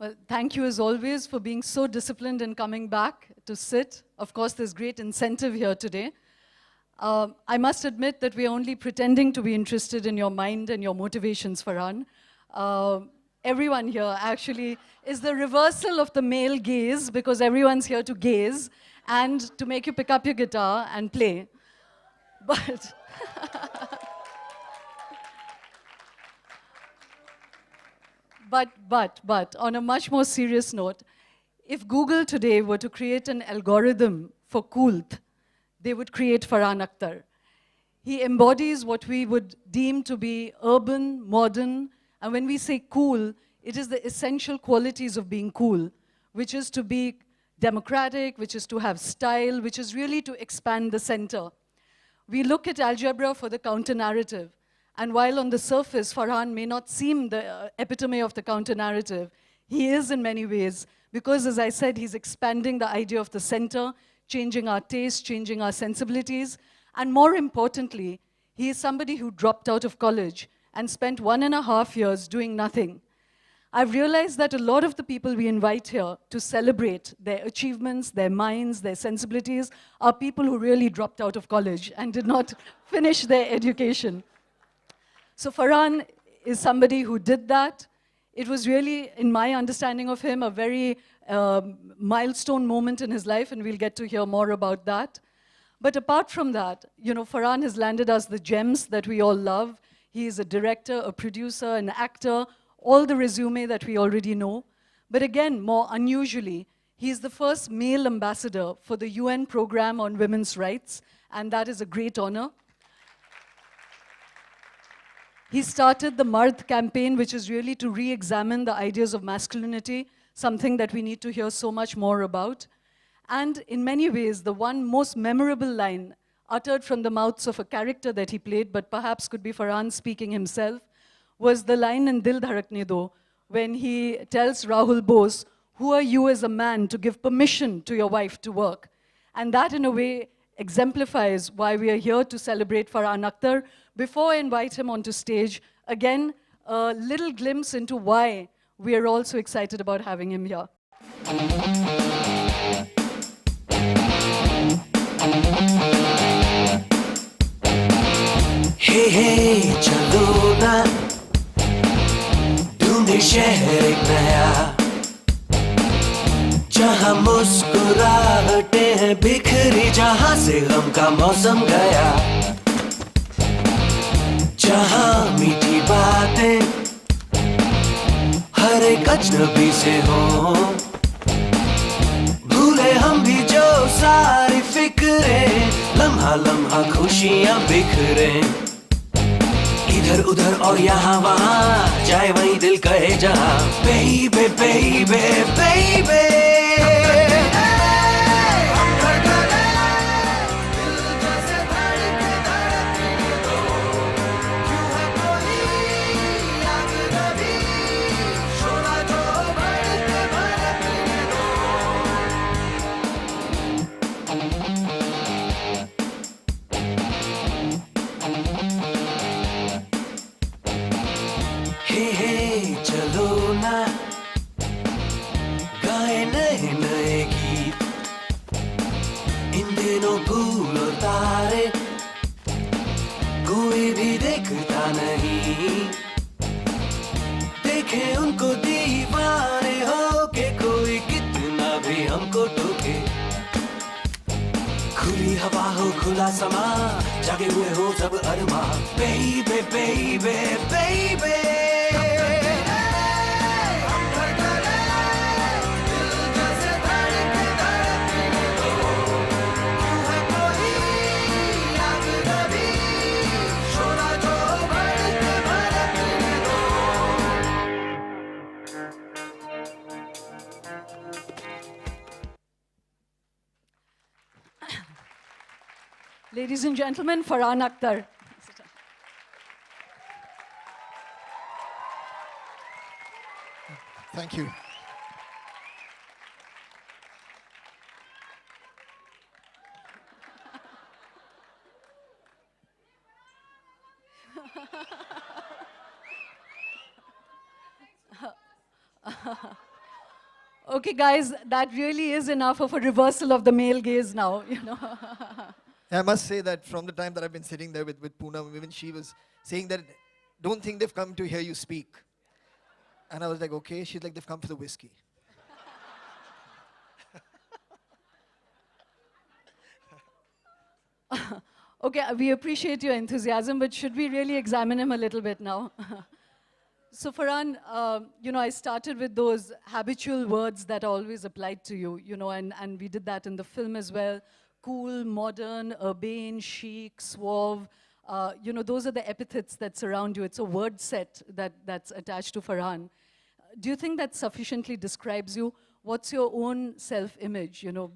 Well, thank you as always for being so disciplined and coming back to sit. Of course, there's great incentive here today. I must admit that we're only pretending to be interested in your mind and your motivations, Farhan. Everyone here actually is the reversal of the male gaze because everyone's here to gaze and to make you pick up your guitar and play. But But, on a much more serious note, if Google today were to create an algorithm for Kulth, they would create Farhan Akhtar. He embodies what we would deem to be urban, modern, and when we say cool, it is the essential qualities of being cool, which is to be democratic, which is to have style, which is really to expand the center. We look at algebra for the counter-narrative. And while on the surface, Farhan may not seem the epitome of the counter-narrative, he is in many ways, because as I said, he's expanding the idea of the center, changing our tastes, changing our sensibilities, and more importantly, he is somebody who dropped out of college and spent 1.5 years doing nothing. I've realized that a lot of the people we invite here to celebrate their achievements, their minds, their sensibilities, are people who really dropped out of college and did not finish their education. So Farhan is somebody who did that. It was really, in my understanding of him, a very milestone moment in his life, and we'll get to hear more about that. But apart from that, you know, Farhan has landed us the gems that we all love. He is a director, a producer, an actor, all the resume that we already know. But again, more unusually, he is the first male ambassador for the UN program on women's rights, and that is a great honor. He started the Mard campaign, which is really to re-examine the ideas of masculinity, something that we need to hear so much more about. And in many ways, the one most memorable line uttered from the mouths of a character that he played, but perhaps could be Farhan speaking himself, was the line in Dil Dharakne Do, when he tells Rahul Bose, "Who are you as a man to give permission to your wife to work?" And that, in a way, exemplifies why we are here to celebrate Farhan Akhtar. Before I invite him onto stage, again, a little glimpse into why we are all so excited about having him here. Hey, hey, chalo na, ढूंढे शहर एक नया, जहाँ मुस्कुराहटें हैं बिखरी, जहाँ से गम का मौसम गया, जहाँ मीठी बातें हर एक अजनबी से हों, भूले हम भी जो सारी फिक्रें, लम्हा लम्हा खुशियाँ बिखरें, इधर उधर और यहाँ वहाँ, जाए वहीं दिल कहे जहाँ, baby, baby, baby. कोई भी देखता नहीं, देखे उनको दीवाने हो के कोई कितना भी हमको टोके, खुली हवा हो खुला समा, जागे हुए हो सब अरमा, baby, baby, baby. Ladies and gentlemen, Farhan Akhtar. Thank you. Okay, guys, that really is enough of a reversal of the male gaze now, you know. I must say that from the time that I've been sitting there with Poonam, even she was saying that, don't think they've come to hear you speak. And I was like, okay. She's like, they've come for the whiskey. Okay, we appreciate your enthusiasm, but should we really examine him a little bit now? So Farhan, you know, I started with those habitual words that always applied to you, you know, and we did that in the film as well. Cool, modern, urbane, chic, suave. You know, those are the epithets that surround you. It's a word set that's attached to Farhan. Do you think that sufficiently describes you? What's your own self-image? You know,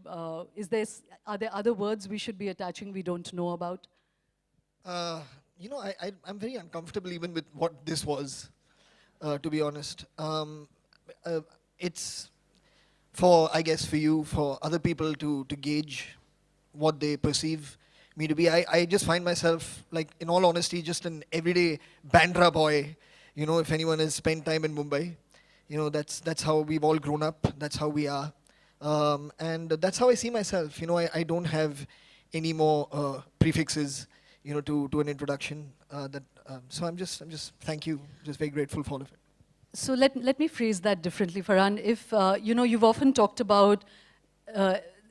are there other words we should be attaching we don't know about? You know, I'm very uncomfortable even with what this was, to be honest. It's for, I guess, for you, for other people to gauge what they perceive me to be. I just find myself, like, in all honesty, just an everyday Bandra boy. You know, if anyone has spent time in Mumbai, you know, that's how we've all grown up. That's how we are. And that's how I see myself. You know, I don't have any more prefixes, you know, to an introduction. So I'm just, thank you. Just very grateful for all of it. So let me phrase that differently, Farhan. If, you know, you've often talked about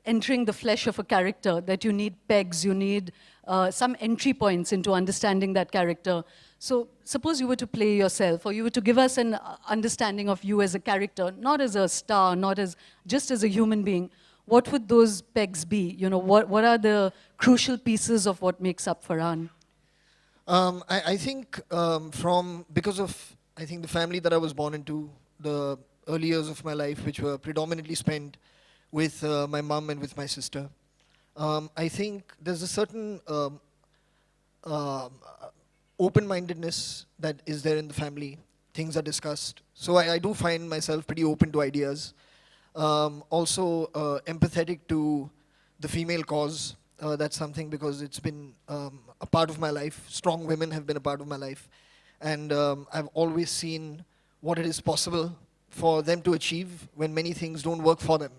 entering the flesh of a character, that you need pegs, you need some entry points into understanding that character. So suppose you were to play yourself, or you were to give us an understanding of you as a character, not as a star, not as just as a human being. What would those pegs be? You know, what are the crucial pieces of what makes up Farhan? I think because of, I think, the family that I was born into, the early years of my life, which were predominantly spent with my mum and with my sister, I think there's a certain open-mindedness that is there in the family. Things are discussed. So I do find myself pretty open to ideas. Also empathetic to the female cause. That's something, because it's been a part of my life. Strong women have been a part of my life. And I've always seen what it is possible for them to achieve when many things don't work for them.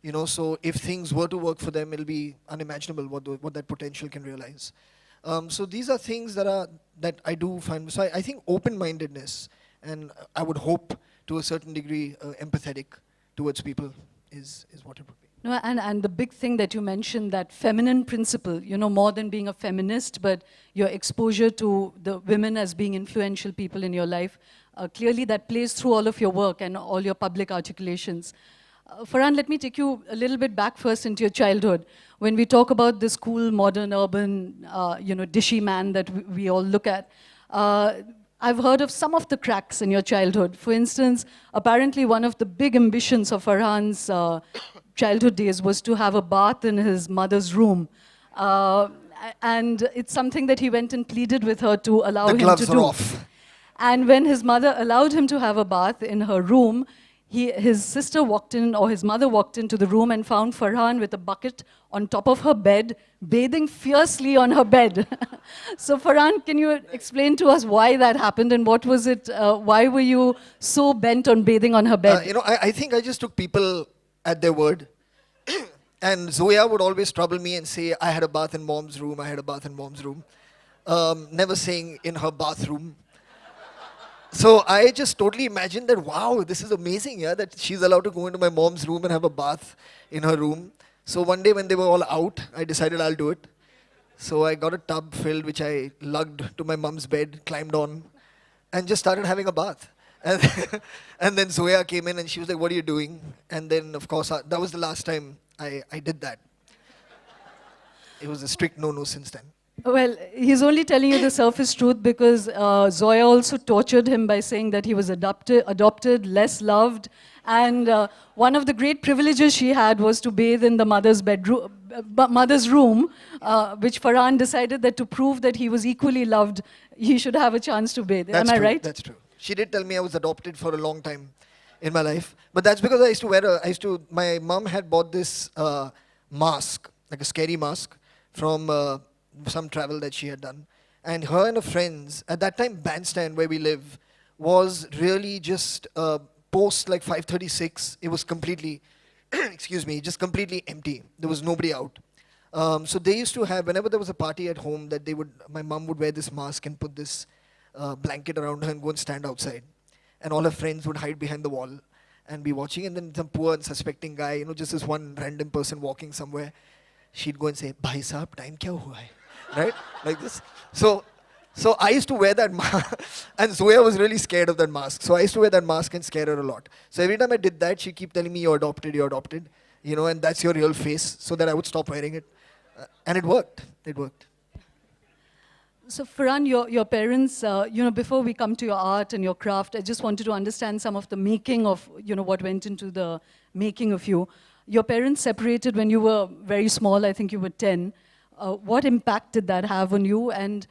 You know, so if things were to work for them, it'll be unimaginable what that potential can realize. So these are things that I do find. So I think open-mindedness, and I would hope to a certain degree empathetic towards people is what it would be. No, and the big thing that you mentioned, that feminine principle, you know, more than being a feminist, but your exposure to the women as being influential people in your life, clearly that plays through all of your work and all your public articulations. Farhan, let me take you a little bit back first into your childhood. When we talk about this cool, modern, urban, you know, dishy man that we all look at, I've heard of some of the cracks in your childhood. For instance, apparently one of the big ambitions of Farhan's childhood days was to have a bath in his mother's room. And it's something that he went and pleaded with her to allow him to do. The gloves are off. And when his mother allowed him to have a bath in her room, his sister walked in, or his mother walked into the room and found Farhan with a bucket on top of her bed, bathing fiercely on her bed. So Farhan, can you explain to us why that happened, and what was it, why were you so bent on bathing on her bed? You know, I think I just took people at their word. And Zoya would always trouble me and say, I had a bath in mom's room, I had a bath in mom's room. Never saying in her bathroom. So I just totally imagined that, wow, this is amazing, yeah, that she's allowed to go into my mom's room and have a bath in her room. So one day when they were all out, I decided I'll do it. So I got a tub filled, which I lugged to my mom's bed, climbed on, and just started having a bath. And then Zoya came in and she was like, what are you doing? And then, of course, that was the last time I did that. It was a strict no-no since then. Well, he's only telling you the surface truth because Zoya also tortured him by saying that he was adopted, less loved, and one of the great privileges she had was to bathe in the mother's room, which Farhan decided that to prove that he was equally loved, he should have a chance to bathe. That's Am I true. right? That's true. She did tell me I was adopted for a long time in my life, but that's because my mom had bought this mask, like a scary mask, from some travel that she had done. And her and her friends, at that time, Bandstand, where we live, was really just post like 5:36, it was completely, excuse me, just completely empty. There was nobody out. So they used to have, whenever there was a party at home, that my mom would wear this mask and put this blanket around her and go and stand outside. And all her friends would hide behind the wall and be watching. And then some poor unsuspecting guy, just this one random person walking somewhere, she'd go and say, "Bhai sahab, time kya hua hai?" Right? Like this. So I used to wear that mask, and Zoya was really scared of that mask. So I used to wear that mask and scare her a lot. So every time I did that, she'd keep telling me, you're adopted, and that's your real face, so that I would stop wearing it. And it worked. It worked. So Farhan, your parents, before we come to your art and your craft, I just wanted to understand some of the making of, what went into the making of you. Your parents separated when you were very small, I think you were 10. What impact did that have on you? And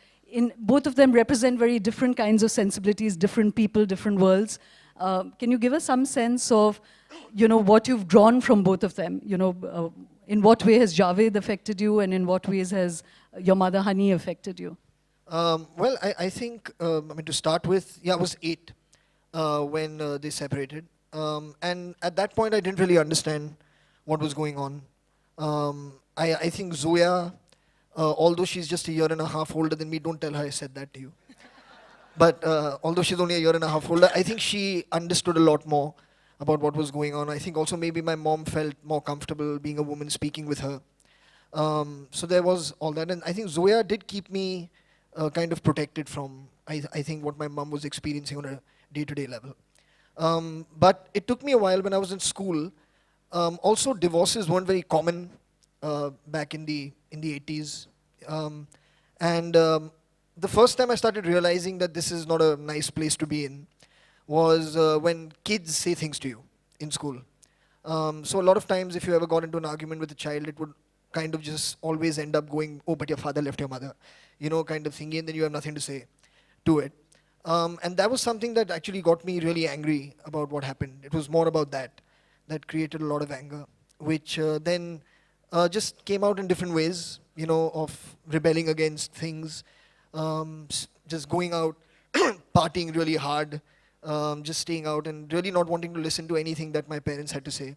both of them represent very different kinds of sensibilities, different people, different worlds. Can you give us some sense of, what you've drawn from both of them? In what way has Javed affected you, and in what ways has your mother Hani affected you? Well, I think, to start with, I was 8 when they separated. And at that point, I didn't really understand what was going on. I think Zoya, although she's just a year and a half older than me, don't tell her I said that to you. But although she's only a year and a half older, I think she understood a lot more about what was going on. I think also maybe my mom felt more comfortable being a woman speaking with her. So there was all that. And I think Zoya did keep me kind of protected from, I think, what my mom was experiencing on a day-to-day level. But it took me a while when I was in school. Also, divorces weren't very common back in the 80s. The first time I started realizing that this is not a nice place to be in was when kids say things to you in school. So a lot of times, if you ever got into an argument with a child, it would kind of just always end up going, "Oh, but your father left your mother," kind of thingy, and then you have nothing to say to it. And that was something that actually got me really angry about what happened. It was more about that created a lot of anger, which then just came out in different ways, of rebelling against things, just going out, partying really hard, just staying out and really not wanting to listen to anything that my parents had to say,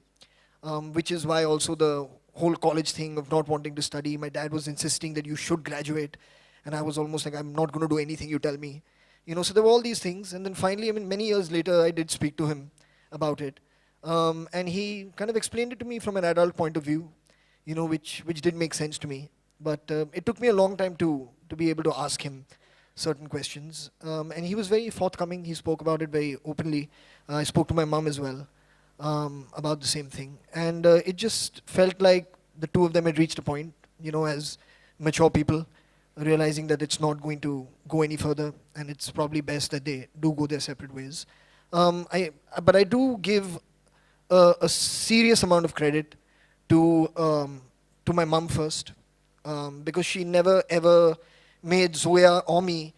which is why also the whole college thing of not wanting to study. My dad was insisting that you should graduate, and I was almost like, I'm not going to do anything you tell me. So there were all these things, and then finally, many years later, I did speak to him about it. And he kind of explained it to me from an adult point of view, which did make sense to me. But it took me a long time to be able to ask him certain questions. And he was very forthcoming. He spoke about it very openly. I spoke to my mom as well about the same thing. And it just felt like the two of them had reached a point, as mature people, realizing that it's not going to go any further, and it's probably best that they do go their separate ways. But I do give a serious amount of credit to my mom first, because she never ever made Zoya or me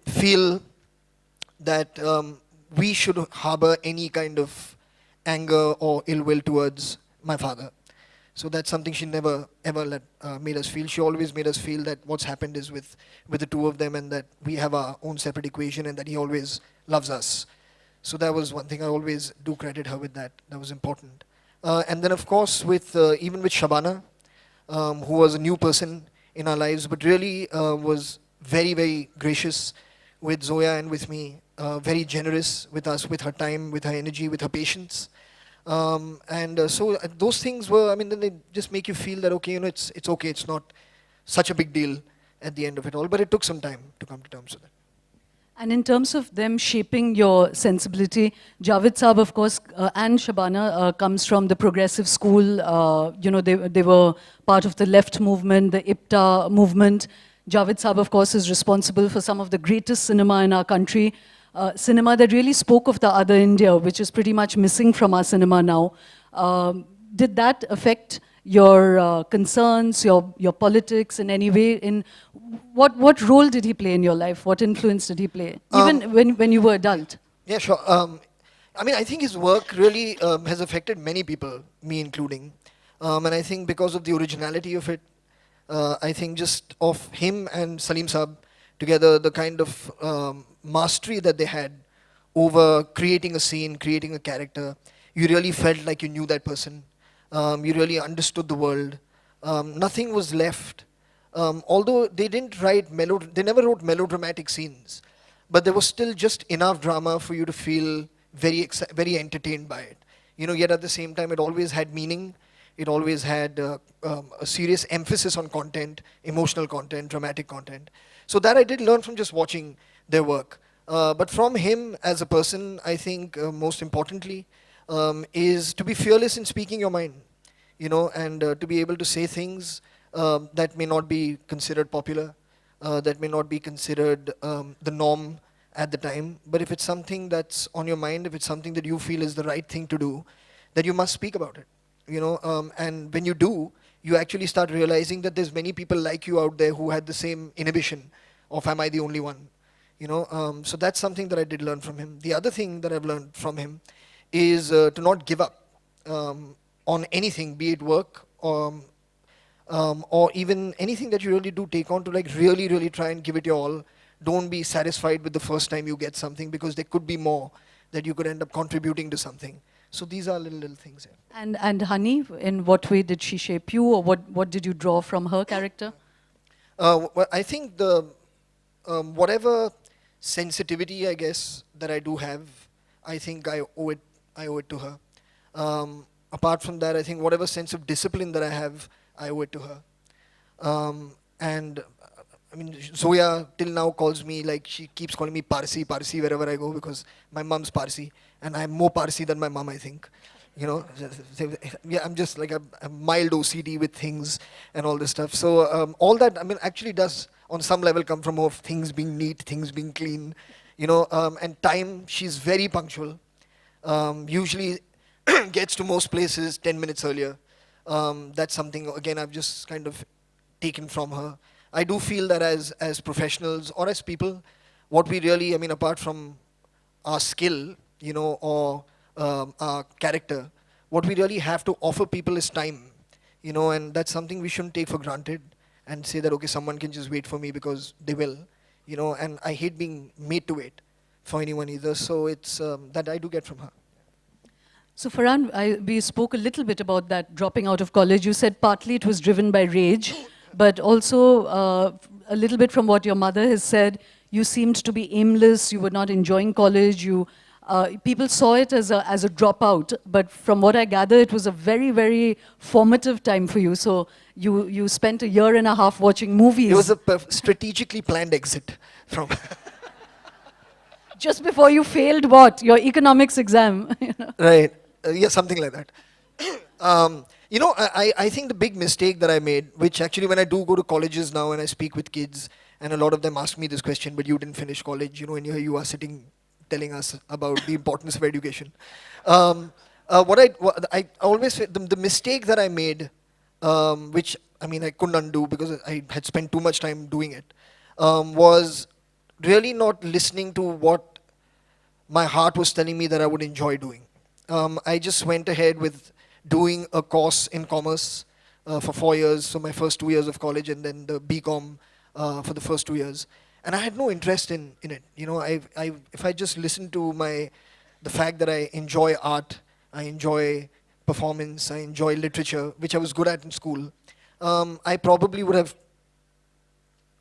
feel that we should harbor any kind of anger or ill will towards my father. So that's something she never ever made us feel. She always made us feel that what's happened is with the two of them, and that we have our own separate equation, and that he always loves us. So that was one thing. I always do credit her with that. That was important. And then of course even with Shabana, who was a new person in our lives, but really was very, very gracious with Zoya and with me, very generous with us, with her time, with her energy, with her patience. So those things were, then they just make you feel that, okay, it's okay, it's not such a big deal at the end of it all, but it took some time to come to terms with it. And in terms of them shaping your sensibility, Javed Saab, of course, and Shabana comes from the progressive school. They were part of the left movement, the IPTA movement. Javed Saab, of course, is responsible for some of the greatest cinema in our country. Cinema that really spoke of the other India, which is pretty much missing from our cinema now. Did that affect your concerns, your politics in any way? In what role did he play in your life? What influence did he play, even when you were adult? Yeah, sure. I think his work really has affected many people, me including. And I think because of the originality of it, I think just of him and Salim Saab together, the kind of mastery that they had over creating a scene, creating a character. You really felt like you knew that person. You really understood the world. Nothing was left. Although they didn't write they never wrote melodramatic scenes, but there was still just enough drama for you to feel very entertained by it. Yet at the same time, it always had meaning. It always had a serious emphasis on content, emotional content, dramatic content. So that I did learn from just watching their work. But from him as a person, I think most importantly, is to be fearless in speaking your mind, and to be able to say things that may not be considered popular, that may not be considered the norm at the time. But if it's something that's on your mind, if it's something that you feel is the right thing to do, then you must speak about it. And when you do, you actually start realizing that there's many people like you out there who had the same inhibition of, am I the only one? So that's something that I did learn from him. The other thing that I've learned from him is to not give up on anything, be it work or even anything that you really do take on, to like really, really try and give it your all. Don't be satisfied with the first time you get something, because there could be more that you could end up contributing to something. So these are little things. Yeah. And Honey, in what way did she shape you, or what did you draw from her character? Well, I think the whatever sensitivity, I guess, that I do have, I think I owe it to her. Apart from that, I think whatever sense of discipline that I have, I owe it to her. And I mean, Zoya till now calls me, like, she keeps calling me Parsi wherever I go, because my mom's Parsi, and I'm more Parsi than my mom, I think. Yeah, I'm just like a mild OCD with things and all this stuff. So all that, I mean, actually does on some level come from of things being neat, things being clean, and time. She's very punctual. Usually gets to most places 10 minutes earlier. That's something, again, I've just kind of taken from her. I do feel that as professionals or as people, what we really, I mean, apart from our skill, or our character, what we really have to offer people is time, and that's something we shouldn't take for granted and say that, okay, someone can just wait for me, because they will, and I hate being made to wait for anyone either. So it's that I do get from her. So Farhan, we spoke a little bit about that dropping out of college. You said partly it was driven by rage, but also a little bit from what your mother has said, you seemed to be aimless, you were not enjoying college, people saw it as a dropout, but from what I gather, it was a very, very formative time for you. So you spent a year and a half watching movies. It was a strategically planned exit from... Just before you failed what? Your economics exam. Right. Yeah, something like that. I think the big mistake that I made, which actually when I do go to colleges now and I speak with kids, and a lot of them ask me this question, but you didn't finish college, and here you are sitting telling us about the importance of education. What I always say, the mistake that I made, which I mean I couldn't undo because I had spent too much time doing it, was really not listening to what my heart was telling me that I would enjoy doing. I just went ahead with doing a course in commerce for 4 years, so my first 2 years of college, and then the BCom for the first 2 years. And I had no interest in it. If I just listened to the fact that I enjoy art, I enjoy performance, I enjoy literature, which I was good at in school, I probably would have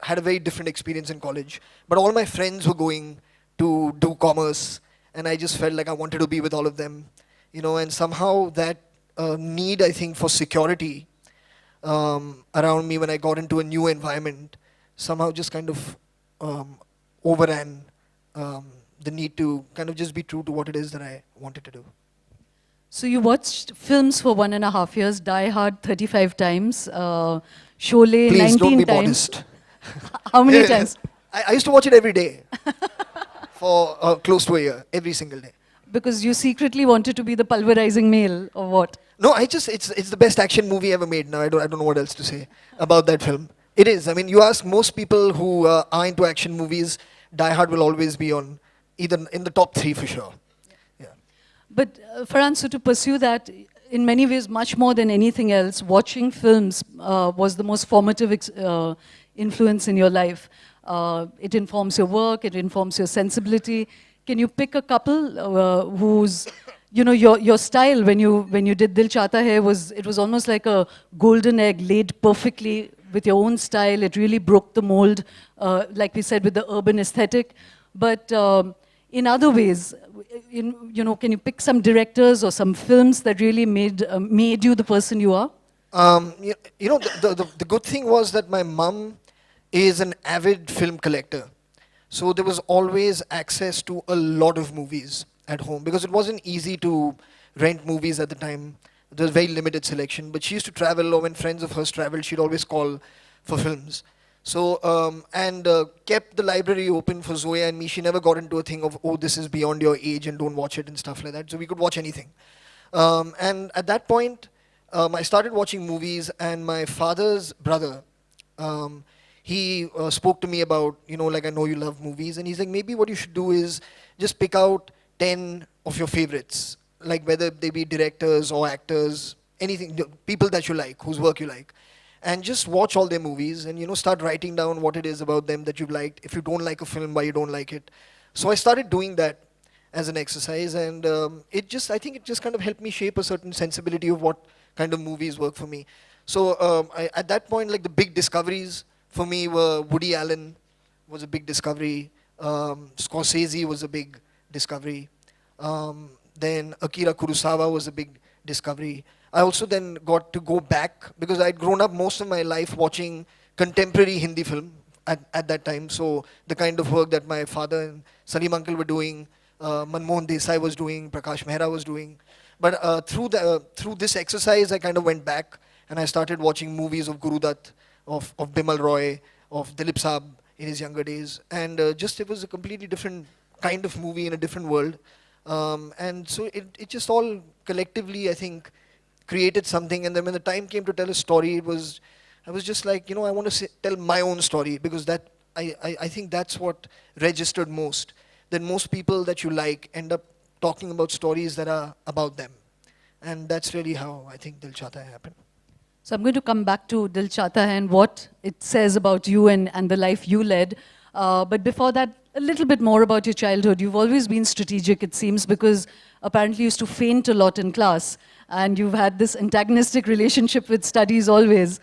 had a very different experience in college. But all my friends were going to do commerce, and I just felt like I wanted to be with all of them, and somehow that need, I think, for security around me when I got into a new environment somehow just kind of overran the need to kind of just be true to what it is that I wanted to do. So you watched films for 1.5 years, Die Hard 35 times, Sholay 19 times. Please don't be modest. How many times? I used to watch it every day for close to a year, every single day. Because you secretly wanted to be the pulverizing male, or what? No, it's the best action movie ever made. Now I don't know what else to say about that film. It is. I mean, you ask most people who are into action movies, Die Hard will always be on either in the top 3 for sure. Yeah. But Farhan, so to pursue that, in many ways, much more than anything else, watching films was the most formative influence in your life. It informs your work, it informs your sensibility. can you pick a couple whose, your style when you did Dil Chahta Hai it was almost like a golden egg laid perfectly with your own style. It really broke the mold, like we said, with the urban aesthetic. But in other ways, can you pick some directors or some films that really made you the person you are? The good thing was that my mum is an avid film collector. So there was always access to a lot of movies at home because it wasn't easy to rent movies at the time. There was very limited selection. But she used to travel, or when friends of hers traveled, she'd always call for films. So, kept the library open for Zoya and me. She never got into a thing of, oh, this is beyond your age and don't watch it and stuff like that. So we could watch anything. And at that point, I started watching movies, and my father's brother, he spoke to me about, like, I know you love movies, and he's like, maybe what you should do is just pick out 10 of your favorites, like whether they be directors or actors, anything, people that you like, whose work you like, and just watch all their movies and, start writing down what it is about them that you've liked. If you don't like a film, why you don't like it. So I started doing that as an exercise, and I think it just kind of helped me shape a certain sensibility of what kind of movies work for me. So at that point, like, the big discoveries for me were Woody Allen was a big discovery, Scorsese was a big discovery, then Akira Kurosawa was a big discovery. I also then got to go back because I'd grown up most of my life watching contemporary Hindi film at that time. So the kind of work that my father and Salim uncle were doing, Manmohan Desai was doing, Prakash Mehra was doing. But through this exercise, I kind of went back and I started watching movies of Guru Dutt, of Bimal Roy, of Dilip Saab in his younger days. And it was a completely different kind of movie in a different world. And so it just all collectively, I think, created something. And then when the time came to tell a story, I was just like, I want to tell my own story, because that I think that's what registered most. That most people that you like end up talking about stories that are about them. And that's really how I think Dil Chahta Hai happened. So I'm going to come back to Dil Chahta Hai and what it says about you and the life you led. But before that, a little bit more about your childhood. You've always been strategic, it seems, because apparently you used to faint a lot in class. And you've had this antagonistic relationship with studies always.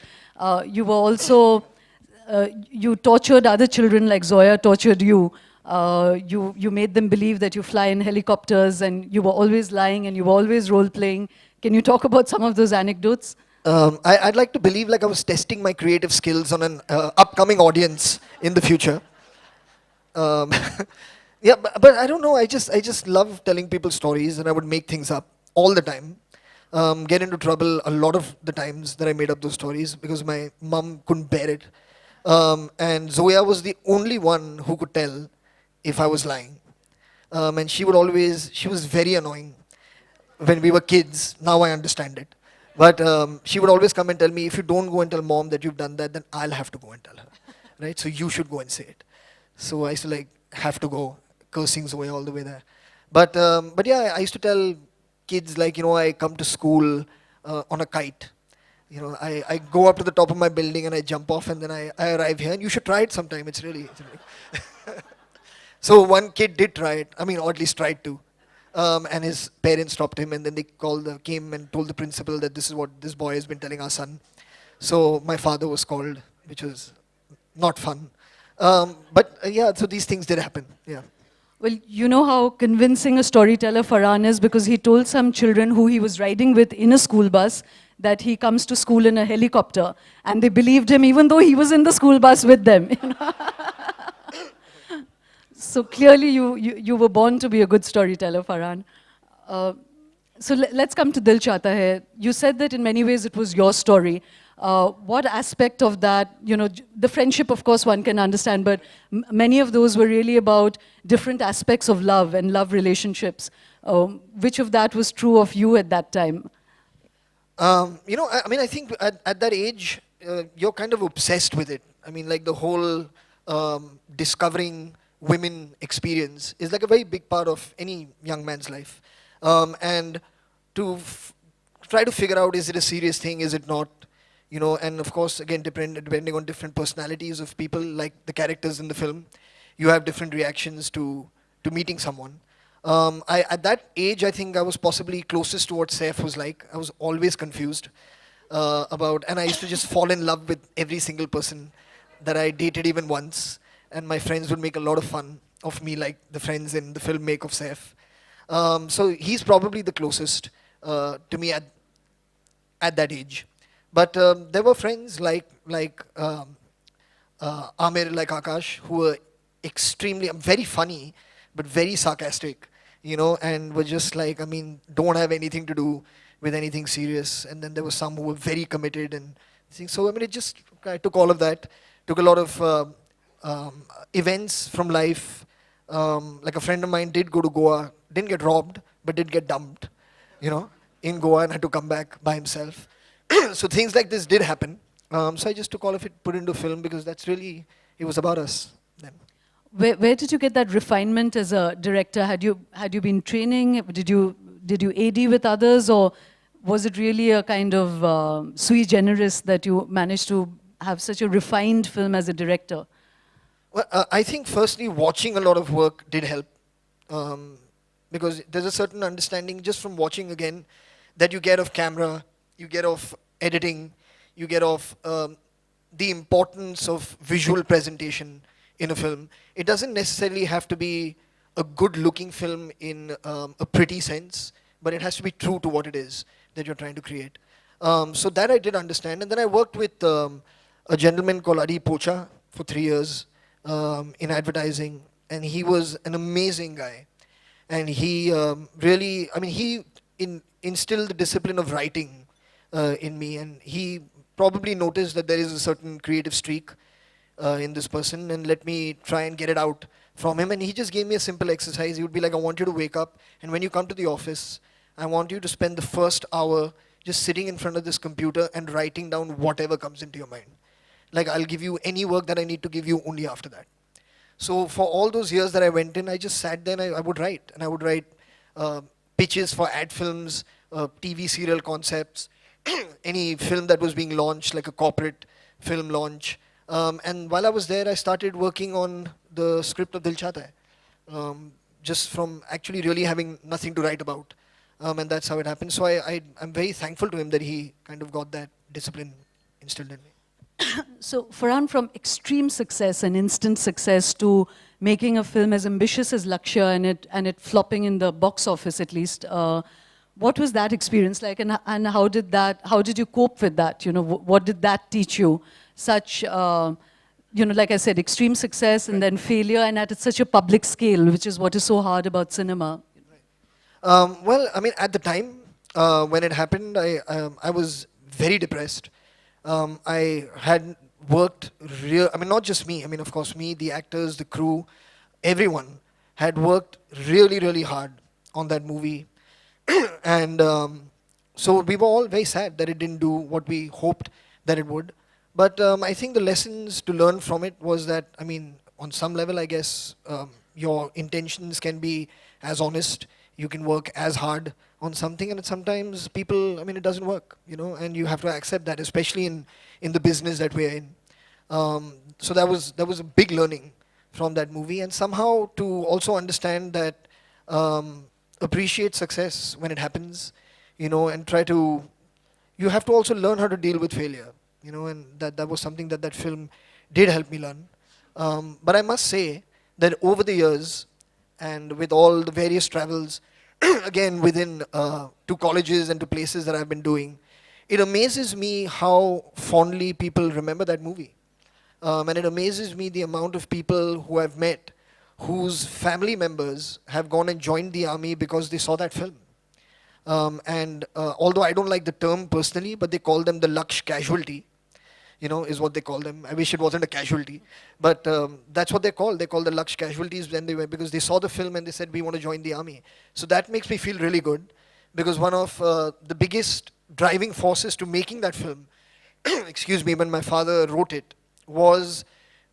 You were also, you tortured other children like Zoya tortured you. You made them believe that you fly in helicopters, and you were always lying and you were always role-playing. Can you talk about some of those anecdotes? I'd like to believe like I was testing my creative skills on an upcoming audience in the future. Yeah, but I don't know. I just love telling people stories, and I would make things up all the time. Get into trouble a lot of the times that I made up those stories because my mum couldn't bear it. And Zoya was the only one who could tell if I was lying. And she was very annoying when we were kids. Now I understand it. But she would always come and tell me, if you don't go and tell mom that you've done that, then I'll have to go and tell her. Right? So you should go and say it. So I used to have to go, cursing Zoya all the way there. But yeah, I used to tell kids I come to school on a kite. I go up to the top of my building and I jump off, and then I arrive here, and you should try it sometime. It's really So one kid did try it, or at least tried to. And his parents stopped him, and then they came and told the principal that this is what this boy has been telling our son. So my father was called, which was not fun. Yeah, so these things did happen, yeah. Well, you know how convincing a storyteller Farhan is, because he told some children who he was riding with in a school bus that he comes to school in a helicopter, and they believed him even though he was in the school bus with them. So clearly you were born to be a good storyteller, Farhan. So let's come to Dil Chahta Hai. You said that in many ways it was your story. What aspect of that, the friendship, of course, one can understand, but many of those were really about different aspects of love and love relationships. Which of that was true of you at that time? I think at that age, you're kind of obsessed with it. Like the whole discovering women experience is like a very big part of any young man's life. And to try to figure out, is it a serious thing, is it not? And of course, again, depending on different personalities of people, like the characters in the film, you have different reactions to to meeting someone. At that age, I think I was possibly closest to what Saif was like. I was always confused and I used to just fall in love with every single person that I dated even once. And my friends would make a lot of fun of me, like the friends in the film Make of Saif. So he's probably the closest to me at that age. But there were friends like Amir, like Akash, who were extremely very funny, but very sarcastic, and were just like, I mean, don't have anything to do with anything serious. And then there were some who were very committed and things. So I mean, I took all of that, took a lot of events from life. Like a friend of mine did go to Goa, didn't get robbed, but did get dumped, in Goa, and had to come back by himself. So things like this did happen. So I just took all of it, put it into film, because it was about us then. Where did you get that refinement as a director? Had you been training? Did you AD with others, or was it really a kind of sui generis that you managed to have such a refined film as a director? Well, I think firstly, watching a lot of work did help, because there's a certain understanding just from watching again that you get of camera, you get of editing, you get of the importance of visual presentation in a film. It doesn't necessarily have to be a good-looking film in a pretty sense, but it has to be true to what it is that you're trying to create. So that I did understand. And then I worked with a gentleman called Adi Pocha for 3 years in advertising, and he was an amazing guy. And he really, I mean, he instilled the discipline of writing in me, and he probably noticed that there is a certain creative streak in this person, and let me try and get it out from him. And he just gave me a simple exercise. He would be like, I want you to wake up, and when you come to the office, I want you to spend the first hour just sitting in front of this computer and writing down whatever comes into your mind. Like, I'll give you any work that I need to give you only after that. So for all those years that I went in, I just sat there and I would write. And I would write pitches for ad films, TV serial concepts, any film that was being launched, like a corporate film launch. And while I was there, I started working on the script of Dil Chahta Hai, just from actually really having nothing to write about. And that's how it happened. So I'm very thankful to him that he kind of got that discipline instilled in me. So Farhan, from extreme success and instant success to making a film as ambitious as Lakshya and it flopping in the box office at least, what was that experience like, and how did you cope with that? What did that teach you? Such, like I said, extreme success and then failure, and at such a public scale, which is what is so hard about cinema. Well, I mean, at the time when it happened, I was very depressed. I had worked not just me, of course me, the actors, the crew, everyone had worked really, really hard on that movie. And so we were all very sad that it didn't do what we hoped that it would. But I think the lessons to learn from it was that, on some level, I guess, your intentions can be as honest, you can work as hard on something, and sometimes people, it doesn't work, and you have to accept that, especially in the business that we're in. So that was a big learning from that movie, and somehow to also understand that appreciate success when it happens, and you have to also learn how to deal with failure, and that was something that film did help me learn. But I must say that over the years, and with all the various travels, again, within to colleges and to places that I've been doing, it amazes me how fondly people remember that movie. And it amazes me the amount of people who I've met whose family members have gone and joined the army because they saw that film. And although I don't like the term personally, but they call them the Laksh casualty, is what they call them. I wish it wasn't a casualty, but that's what they're called. They're called the Laksh casualties when they were, because they saw the film and they said, we want to join the army. So that makes me feel really good, because one of the biggest driving forces to making that film, excuse me, when my father wrote it, was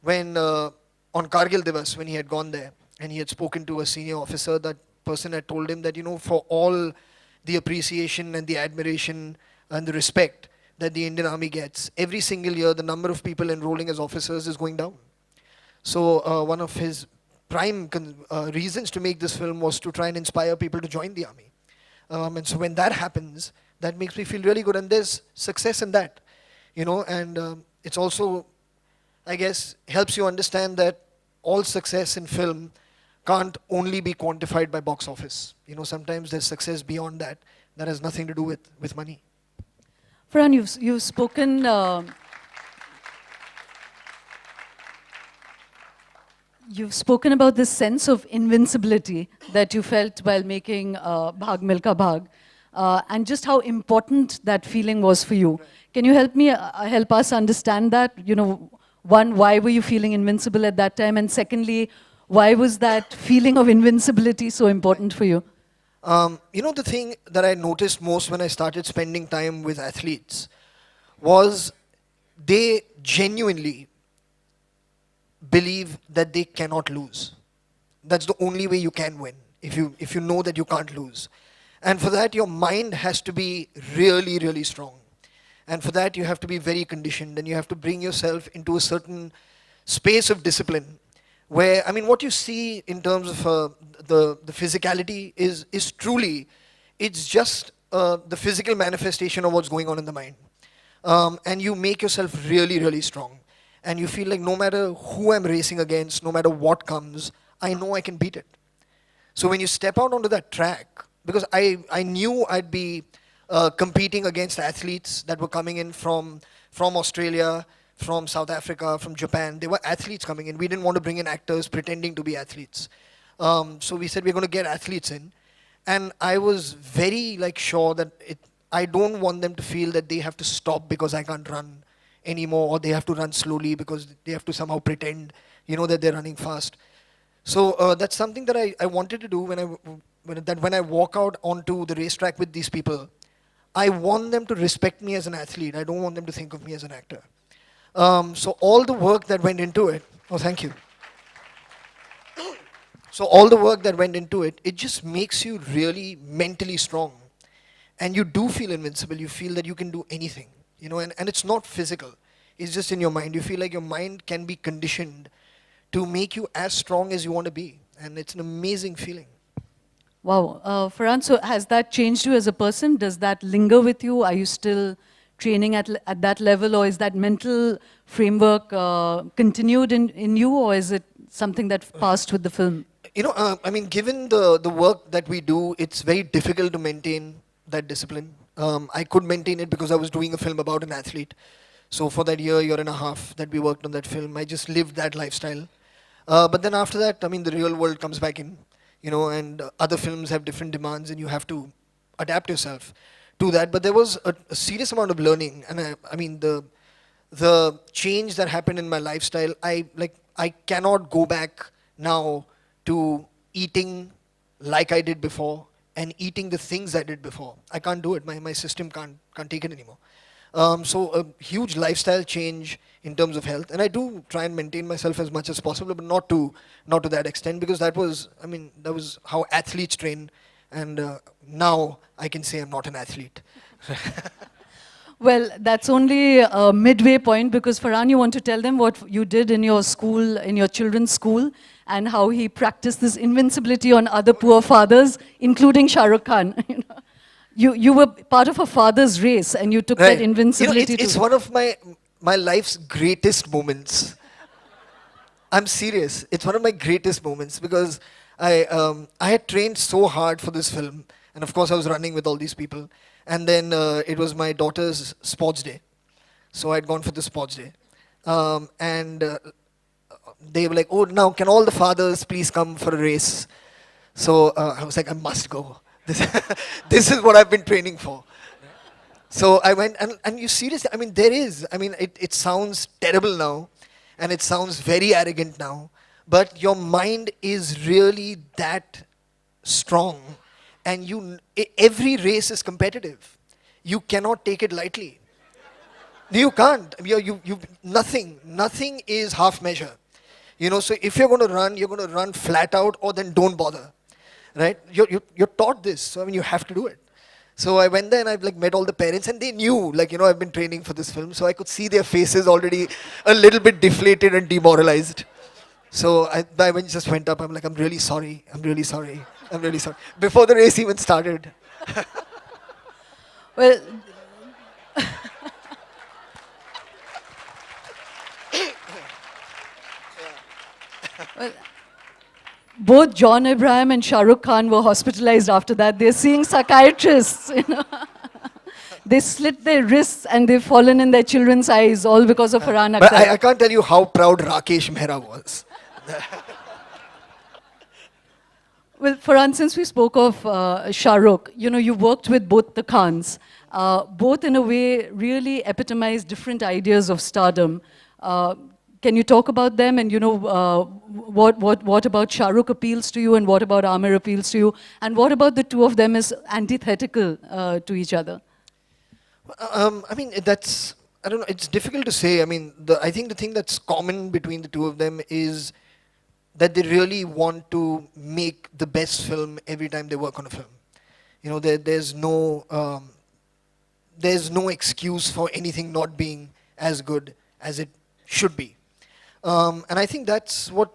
when on Kargil Divas, when he had gone there and he had spoken to a senior officer, that person had told him that, for all the appreciation and the admiration and the respect that the Indian Army gets, every single year the number of people enrolling as officers is going down. So one of his prime reasons to make this film was to try and inspire people to join the army. And so when that happens, that makes me feel really good, and there's success in that, and it's also, I guess, helps you understand that all success in film can't only be quantified by box office. Sometimes there's success beyond that that has nothing to do with money. Farhan, you've spoken. You've spoken about this sense of invincibility that you felt while making Bhag Milka Bhag, and just how important that feeling was for you. Can you help us understand that? One, why were you feeling invincible at that time? And secondly, why was that feeling of invincibility so important for you? The thing that I noticed most when I started spending time with athletes was they genuinely believe that they cannot lose. That's the only way you can win, if you know that you can't lose. And for that, your mind has to be really, really strong. And for that, you have to be very conditioned, and you have to bring yourself into a certain space of discipline where, what you see in terms of the physicality is truly, it's just the physical manifestation of what's going on in the mind. And you make yourself really, really strong. And you feel like no matter who I'm racing against, no matter what comes, I know I can beat it. So when you step out onto that track, because I knew I'd be competing against athletes that were coming in from Australia, from South Africa, from Japan. They were athletes coming in. We didn't want to bring in actors pretending to be athletes. So we said we're going to get athletes in. And I was very sure that I don't want them to feel that they have to stop because I can't run anymore, or they have to run slowly because they have to somehow pretend, that they're running fast. So that's something that I wanted to do when I walk out onto the racetrack with these people. I want them to respect me as an athlete. I don't want them to think of me as an actor. So all the work that went into it, thank you. So all the work that went into it, it just makes you really mentally strong. And you do feel invincible. You feel that you can do anything. And it's not physical. It's just in your mind. You feel like your mind can be conditioned to make you as strong as you want to be. And it's an amazing feeling. Wow. Farhan, so has that changed you as a person? Does that linger with you? Are you still training at that level? Or is that mental framework continued in you? Or is it something that passed with the film? Given the work that we do, it's very difficult to maintain that discipline. I could maintain it because I was doing a film about an athlete. So for that year and a half that we worked on that film, I just lived that lifestyle. But then after that, the real world comes back in, and other films have different demands, and you have to adapt yourself to that. But there was a serious amount of learning, and the change that happened in my lifestyle, I cannot go back now to eating like I did before, and eating the things I did before. I can't do it. My system can't take it anymore. So a huge lifestyle change in terms of health, and I do try and maintain myself as much as possible, but not to that extent, because that was how athletes train, and now I can say I'm not an athlete. Well, that's only a midway point, because Farhan, you want to tell them what you did in your school, in your children's school, and how he practiced this invincibility on other poor fathers, including Shah Rukh Khan. You were part of a father's race, and you took that invincibility. It's one of my life's greatest moments. I'm serious. It's one of my greatest moments, because I had trained so hard for this film, and of course I was running with all these people. And then it was my daughter's sports day. So I'd gone for the sports day. And they were like, oh, now can all the fathers please come for a race? So I was like, I must go. This is what I've been training for. So I went, and you seriously, it sounds terrible now, and it sounds very arrogant now, but your mind is really that strong. And every race is competitive. You cannot take it lightly. You can't. Nothing is half measure. So if you're going to run flat out, or then don't bother, right? You're taught this, so you have to do it. So I went there and I've met all the parents, and they knew, I've been training for this film, so I could see their faces already a little bit deflated and demoralized. So I just went up. I'm like, I'm really sorry. I'm really sorry. I'm really sorry. Before the race even started. Well, well, both John Abraham and Shah Rukh Khan were hospitalized after that. They're seeing psychiatrists, you know. They slit their wrists and they've fallen in their children's eyes, all because of Farhan But Akhtar. I can't tell you how proud Rakesh Mehra was. Well, Farhan, since we spoke of Shah Rukh, you know, you worked with both the Khans. Both, in a way, really epitomize different ideas of stardom. Can you talk about them? And, you know, what about Shah Rukh appeals to you, and what about Amir appeals to you? And what about the two of them as antithetical to each other? I mean, that's, I don't know, it's difficult to say. I mean, I think the thing that's common between the two of them is that they really want to make the best film every time they work on a film. You know, there's no excuse for anything not being as good as it should be. And I think that's what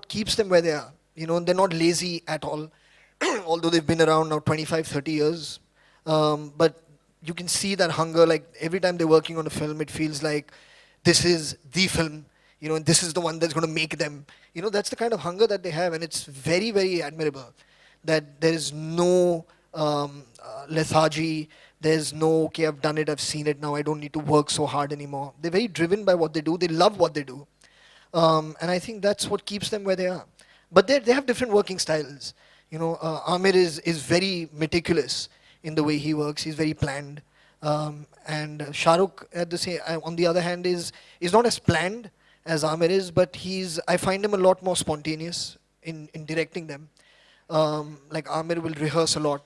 keeps them where they are. You know, they're not lazy at all, although they've been around now 25, 30 years. But you can see that hunger, like every time they're working on a film, it feels like this is the film, you know, and this is the one that's going to make them. You know, that's the kind of hunger that they have, and it's very, very admirable that there is no lethargy. There's no, okay, I've done it, I've seen it, now I don't need to work so hard anymore. They're very driven by what they do. They love what they do. And I think that's what keeps them where they are. But they have different working styles. You know, Amir is very meticulous in the way he works. He's very planned. And Shah Rukh, on the other hand, is not as planned as Amir is, but I find him a lot more spontaneous in directing them. Like Amir will rehearse a lot.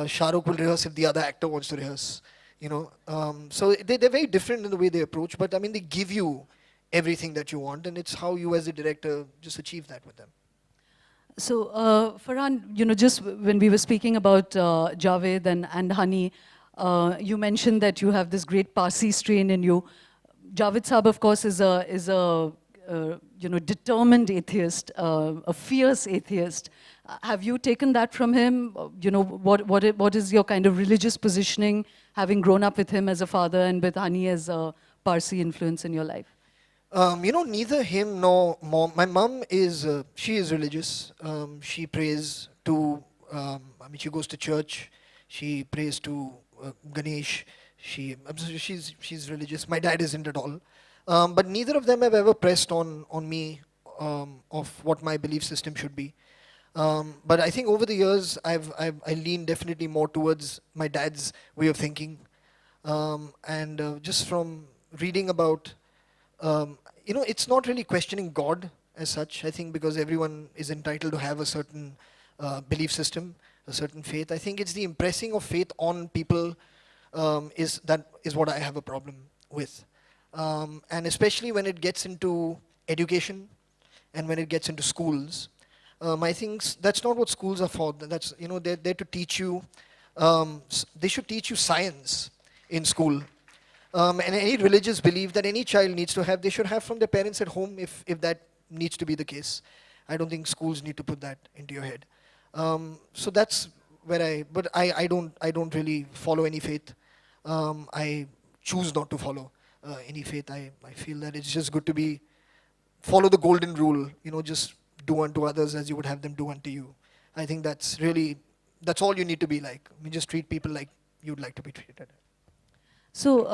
Shah Rukh will rehearse if the other actor wants to rehearse. You know, so they're very different in the way they approach, but I mean, they give you everything that you want, and it's how you as a director just achieve that with them. So, Farhan, you know, just when we were speaking about Javed and Hani, you mentioned that you have this great Parsi strain in you. Javed Saab, of course, is a you know, determined atheist, a fierce atheist. Have you taken that from him? You know, what is your kind of religious positioning, having grown up with him as a father and with Hani as a Parsi influence in your life? You know, neither him nor mom. My mom is, she is religious. She prays to, I mean, she goes to church. She prays to Ganesh. She's religious. My dad isn't at all. But neither of them have ever pressed on me of what my belief system should be. But I think over the years, I lean definitely more towards my dad's way of thinking. And just from reading about, you know, it's not really questioning God as such, I think, because everyone is entitled to have a certain belief system, a certain faith. I think it's the impressing of faith on people is what I have a problem with. And especially when it gets into education and when it gets into schools. I think that's not what schools are for. That's, you know, they're there to teach you, they should teach you science in school. And any religious belief that any child needs to have, they should have from their parents at home if that needs to be the case. I don't think schools need to put that into your head. So that's where but I don't really follow any faith. I choose not to follow any faith. I feel that it's just good to follow the golden rule, you know, just do unto others as you would have them do unto you. I think that's all you need to be like. I mean, just treat people like you'd like to be treated. So,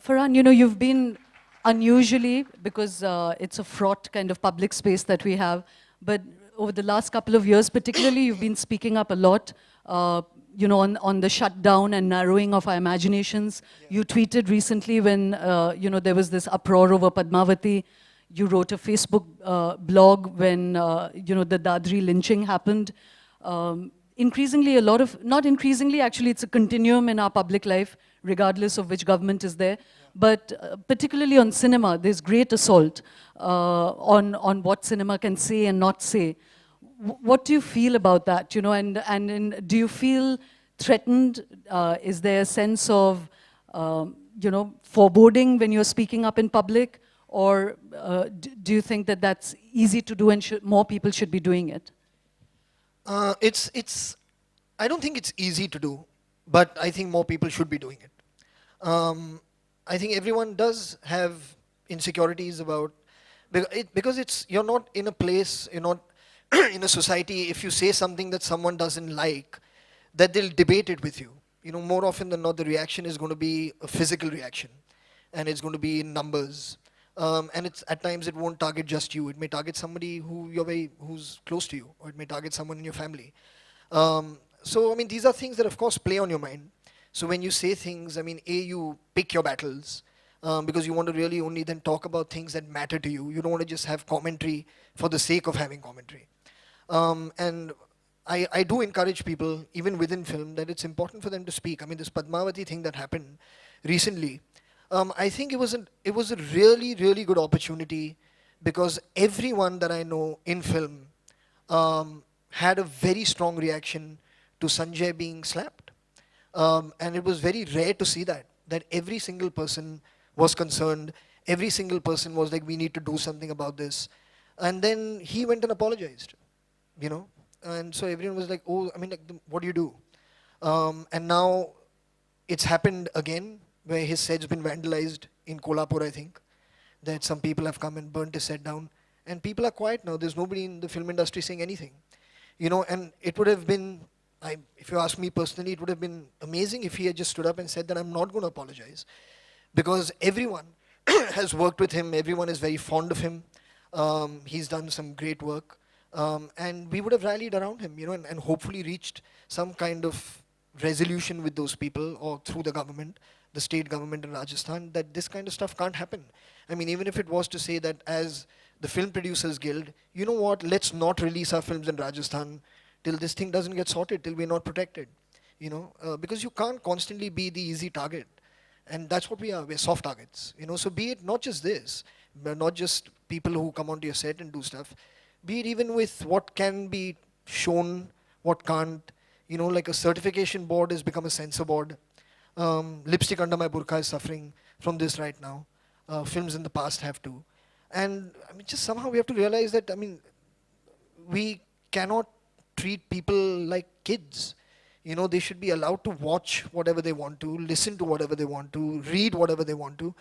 Farhan, you know, you've been unusually, because it's a fraught kind of public space that we have, but over the last couple of years particularly, you've been speaking up a lot, you know, on the shutdown and narrowing of our imaginations. Yeah. You tweeted recently when, you know, there was this uproar over Padmavati. You wrote a Facebook blog when, you know, the Dadri lynching happened. Increasingly, not increasingly, actually, it's a continuum in our public life, regardless of which government is there. But particularly on cinema, there's great assault on what cinema can say and not say. What do you feel about that? You know, and do you feel threatened? Is there a sense of, you know, foreboding when you're speaking up in public? Or do you think that that's easy to do and more people should be doing it? I don't think it's easy to do, but I think more people should be doing it. I think everyone does have insecurities about, because you're not in a place, you're not in a society, if you say something that someone doesn't like, that they'll debate it with you. You know, more often than not, the reaction is going to be a physical reaction, and it's going to be in numbers. And it's at times it won't target just you. It may target somebody who's close to you, or it may target someone in your family. So I mean, these are things that of course play on your mind. So when you say things, I mean, you pick your battles, because you want to really only then talk about things that matter to you. You don't want to just have commentary for the sake of having commentary. And I do encourage people, even within film, that it's important for them to speak. I mean, this Padmavati thing that happened recently, I think it was a really, really good opportunity, because everyone that I know in film had a very strong reaction to Sanjay being slapped. And it was very rare to see that every single person was concerned, every single person was like, we need to do something about this. And then he went and apologized, you know. And so everyone was like, oh, I mean, like, what do you do? And now it's happened again, where his set's been vandalized in Kolhapur, I think. That some people have come and burnt his set down. And people are quiet now. There's nobody in the film industry saying anything. You know, and it would have been, if you ask me personally, it would have been amazing if he had just stood up and said that I'm not going to apologize. Because everyone has worked with him, everyone is very fond of him. He's done some great work. And we would have rallied around him, you know, and hopefully reached some kind of resolution with those people, or through the government, the state government in Rajasthan, that this kind of stuff can't happen. I mean, even if it was to say that as the Film Producers Guild, you know what, let's not release our films in Rajasthan till this thing doesn't get sorted, till we're not protected, you know, because you can't constantly be the easy target. And that's what we are, we're soft targets, you know. So be it not just this, not just people who come onto your set and do stuff, be it even with what can be shown, what can't, you know, like a certification board has become a censor board. Lipstick Under My Burqa is suffering from this right now. Films in the past have too. And I mean, just somehow we have to realize that, I mean, we cannot treat people like kids. You know, they should be allowed to watch whatever they want to, listen to whatever they want to, read whatever they want to,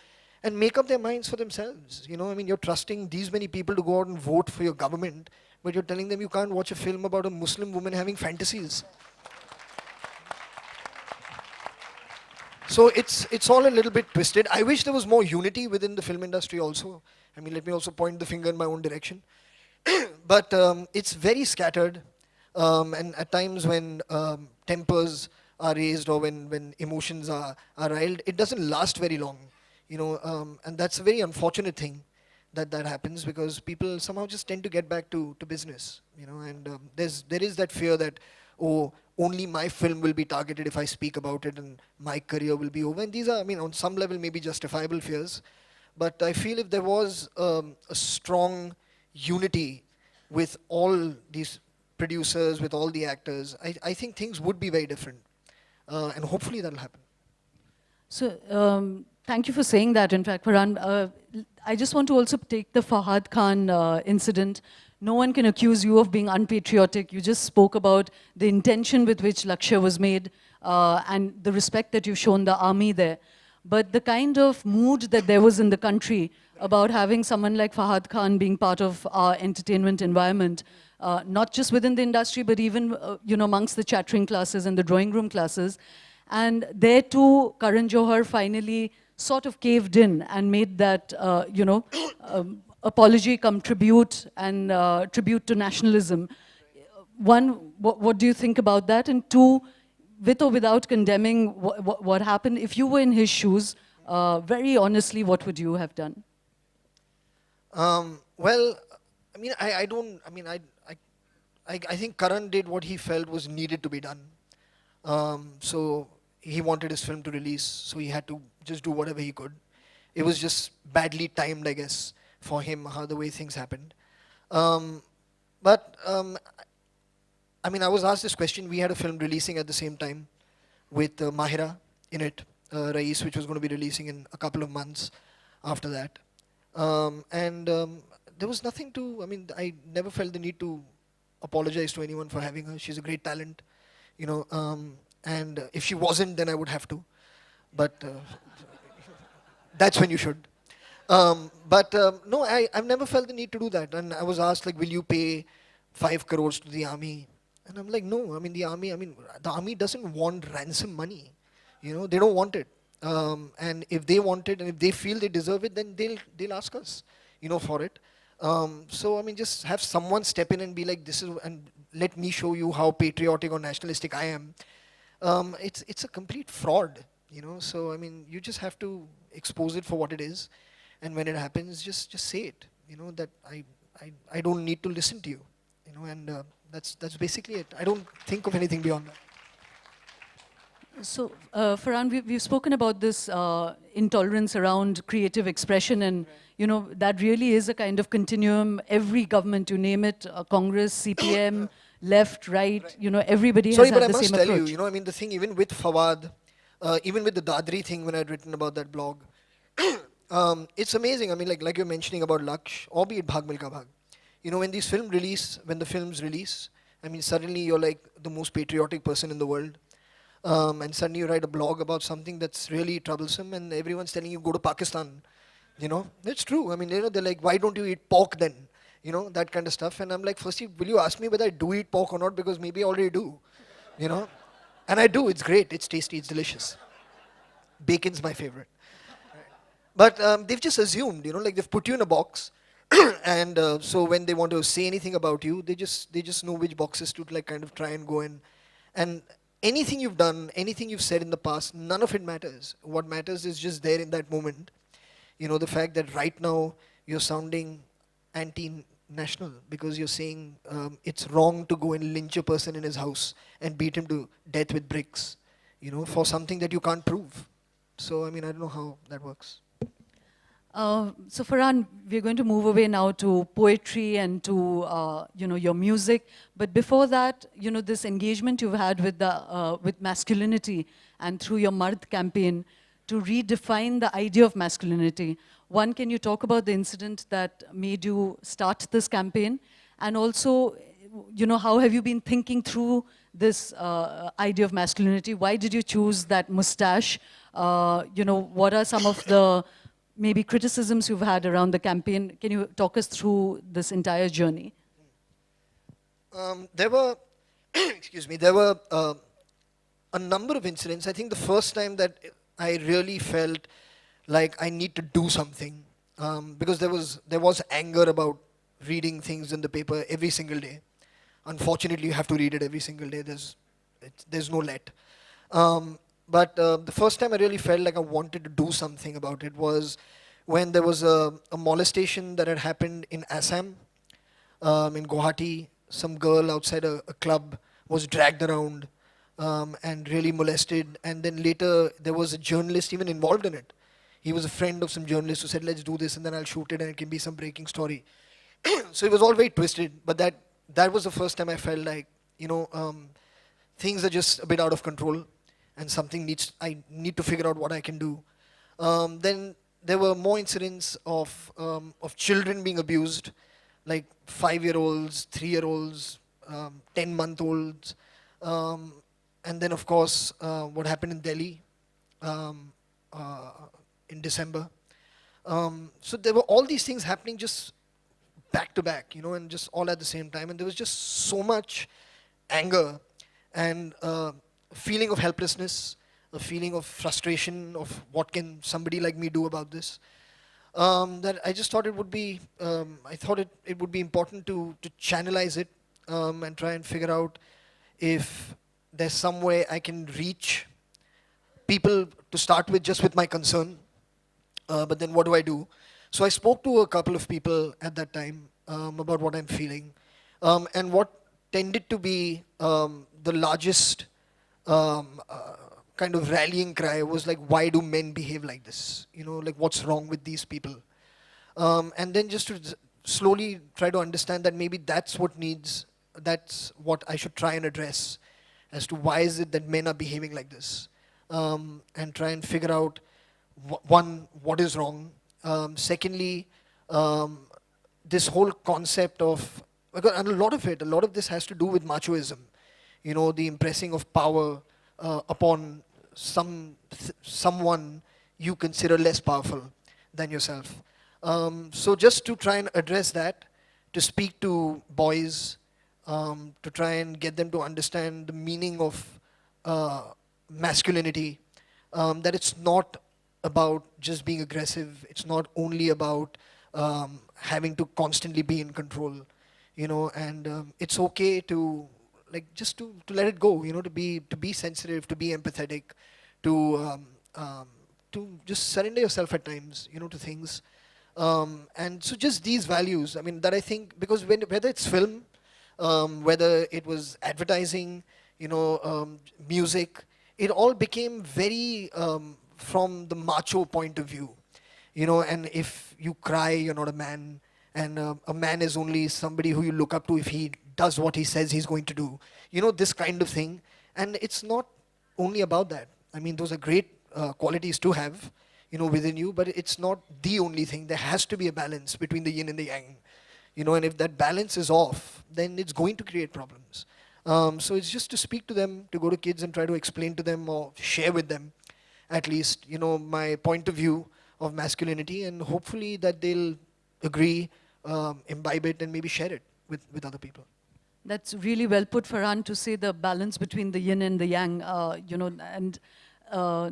and make up their minds for themselves. You know, I mean, you're trusting these many people to go out and vote for your government, but you're telling them you can't watch a film about a Muslim woman having fantasies. So it's all a little bit twisted. I wish there was more unity within the film industry also. I mean, let me also point the finger in my own direction. But it's very scattered. And at times when tempers are raised, or when emotions are riled, it doesn't last very long. You know, and that's a very unfortunate thing that happens, because people somehow just tend to get back to business. You know, and there is that fear that, oh, only my film will be targeted if I speak about it, and my career will be over. And these are, I mean, on some level maybe justifiable fears. But I feel if there was a strong unity with all these producers, with all the actors, I think things would be very different. And hopefully that'll happen. So, thank you for saying that, in fact, Farhan. I just want to also take the Fahad Khan incident. No one can accuse you of being unpatriotic. You just spoke about the intention with which Lakshya was made, and the respect that you've shown the army there. But the kind of mood that there was in the country about having someone like Fahad Khan being part of our entertainment environment, not just within the industry, but even you know, amongst the chattering classes and the drawing room classes. And there too, Karan Johar finally sort of caved in and made that, you know, apology come tribute, and tribute to nationalism. One, what do you think about that? And two, with or without condemning what happened, if you were in his shoes, very honestly, what would you have done? Well, I mean, I think Karan did what he felt was needed to be done. So he wanted his film to release, so he had to just do whatever he could. It was just badly timed, I guess, for him, how the way things happened. But I mean, I was asked this question. We had a film releasing at the same time with Mahira in it, Rais, which was going to be releasing in a couple of months after that. And there was nothing to, I mean, I never felt the need to apologize to anyone for having her. She's a great talent, you know, and if she wasn't, then I would have to. But that's when you should. But no, I've never felt the need to do that. And I was asked, like, will you pay 5 crores to the army? And I'm like, no, I mean, the army doesn't want ransom money. You know, they don't want it. And if they want it and if they feel they deserve it, then they'll ask us, you know, for it. So, I mean, just have someone step in and be like, this is, and let me show you how patriotic or nationalistic I am. It's a complete fraud, you know. So, I mean, you just have to expose it for what it is. And when it happens, just say it, you know, that I don't need to listen to you, you know, and that's basically it. I don't think of anything beyond that. So, Farhan, we've spoken about this intolerance around creative expression, and you know that really is a kind of continuum. Every government, you name it, Congress, CPM, left, right, you know, everybody Sorry, has but had I the must same tell approach. you, know, I mean, the thing, even with Fawad, even with the Dadri thing when I'd written about that blog, it's amazing. I mean, like you're mentioning about Laksh, or be it Bhag Milka Bhag. You know, when when the films release, I mean, suddenly you're like the most patriotic person in the world. And suddenly you write a blog about something that's really troublesome, and everyone's telling you go to Pakistan. You know, it's true. I mean, you know, they're like, why don't you eat pork then? You know, that kind of stuff. And I'm like, firstly, will you ask me whether I do eat pork or not? Because maybe I already do. You know, and I do. It's great. It's tasty. It's delicious. Bacon's my favorite. But they've just assumed, you know, like they've put you in a box, and so when they want to say anything about you, they just know which boxes to like kind of try and go in, and anything you've done, anything you've said in the past, none of it matters. What matters is just there in that moment. You know, the fact that right now you're sounding anti-national because you're saying it's wrong to go and lynch a person in his house and beat him to death with bricks, you know, for something that you can't prove. So I mean, I don't know how that works. So Farhan, we're going to move away now to poetry and to you know, your music. But before that, you know, this engagement you've had with with masculinity and through your Mard campaign to redefine the idea of masculinity. One, can you talk about the incident that made you start this campaign, and also, you know, how have you been thinking through this idea of masculinity? Why did you choose that mustache? You know, what are some of the maybe criticisms you've had around the campaign? Can you talk us through this entire journey? There were, excuse me, there were a number of incidents. I think the first time that I really felt like I need to do something, because there was anger about reading things in the paper every single day. Unfortunately, you have to read it every single day. There's no let. But the first time I really felt like I wanted to do something about it was when there was a molestation that had happened in Assam, in Guwahati. Some girl outside a club was dragged around and really molested. And then later there was a journalist even involved in it. He was a friend of some journalist who said, let's do this and then I'll shoot it and it can be some breaking story. So it was all very twisted. But that was the first time I felt like, you know, things are just a bit out of control. And I need to figure out what I can do. Then there were more incidents of children being abused, like 5-year-olds, 3-year-olds, 10-month-olds. And then, of course, what happened in Delhi in December. So there were all these things happening just back to back, you know, and just all at the same time. And there was just so much anger and feeling of helplessness, a feeling of frustration of what can somebody like me do about this. That I just thought it would be, it would be important to channelize it and try and figure out if there's some way I can reach people to start with just with my concern. But then what do I do? So I spoke to a couple of people at that time about what I'm feeling. And what tended to be the largest kind of rallying cry was like, why do men behave like this? You know, like what's wrong with these people? And then just to slowly try to understand that maybe that's what I should try and address as to why is it that men are behaving like this? And try and figure out, one, what is wrong? Secondly, um, this whole concept of, and a lot of this has to do with machoism, you know, the impressing of power upon someone you consider less powerful than yourself. So just to try and address that, to speak to boys, to try and get them to understand the meaning of masculinity, that it's not about just being aggressive. It's not only about having to constantly be in control, you know, and it's okay to like just to let it go, you know, to be sensitive, to be empathetic, to to just surrender yourself at times, you know, to things. And so just these values, I mean, that I think, because whether it's film, whether it was advertising, you know, music, it all became very from the macho point of view, you know. And if you cry, you're not a man, and a man is only somebody who you look up to if he does what he says he's going to do, you know, this kind of thing. And it's not only about that. I mean, those are great qualities to have, you know, within you, but it's not the only thing. There has to be a balance between the yin and the yang, you know. And if that balance is off, then it's going to create problems. So it's just to speak to them, to go to kids and try to explain to them or share with them, at least, you know, my point of view of masculinity, and hopefully that they'll agree, imbibe it, and maybe share it with other people. That's really well put, Farhan, to say the balance between the yin and the yang, you know, and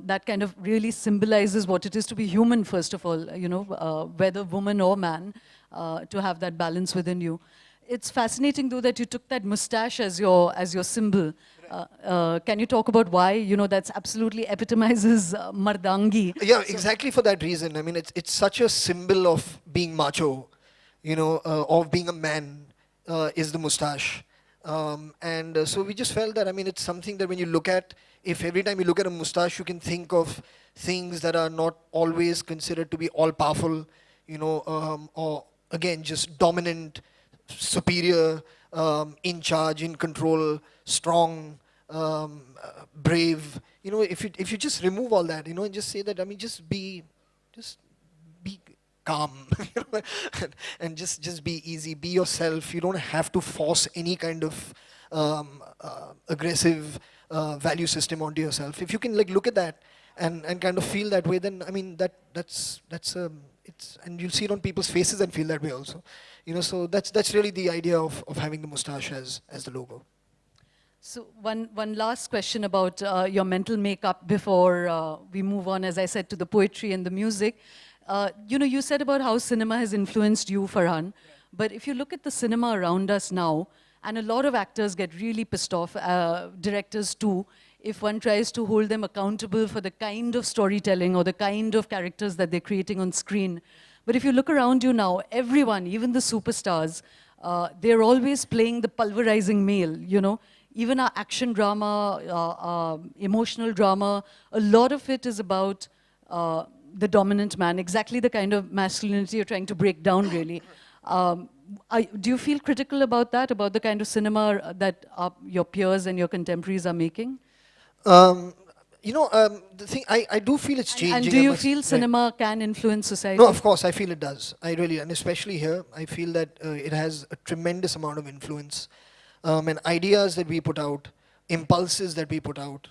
that kind of really symbolizes what it is to be human, first of all, you know, whether woman or man, to have that balance within you. It's fascinating, though, that you took that mustache as your symbol. Can you talk about why? You know, that's absolutely epitomizes mardangi. Yeah, exactly for that reason. I mean, it's such a symbol of being macho, you know, of being a man, is the mustache. And so we just felt that, I mean, it's something that when you look at, if every time you look at a mustache, you can think of things that are not always considered to be all powerful, you know, or again, just dominant, superior, in charge, in control, strong, brave. You know, if you just remove all that, you know, and just say that, I mean, just be calm, you know, and just be easy, be yourself. You don't have to force any kind of aggressive value system onto yourself. If you can like look at that and kind of feel that way, then I mean that's it's, and you'll see it on people's faces and feel that way also, you know. So that's really the idea of having the mustache as the logo. So one last question about your mental makeup before we move on, as I said, to the poetry and the music. You know, you said about how cinema has influenced you, Farhan, but if you look at the cinema around us now, and a lot of actors get really pissed off, directors too, if one tries to hold them accountable for the kind of storytelling or the kind of characters that they're creating on screen. But if you look around you now, everyone, even the superstars, they're always playing the pulverizing male, you know. Even our action drama, emotional drama, a lot of it is about the dominant man, exactly the kind of masculinity you're trying to break down, really. Do you feel critical about that, about the kind of cinema that your peers and your contemporaries are making? You know, the thing, I do feel it's changing. And do you feel cinema can influence society? No, of course, I feel it does. I really, and especially here, I feel that it has a tremendous amount of influence. And ideas that we put out, impulses that we put out,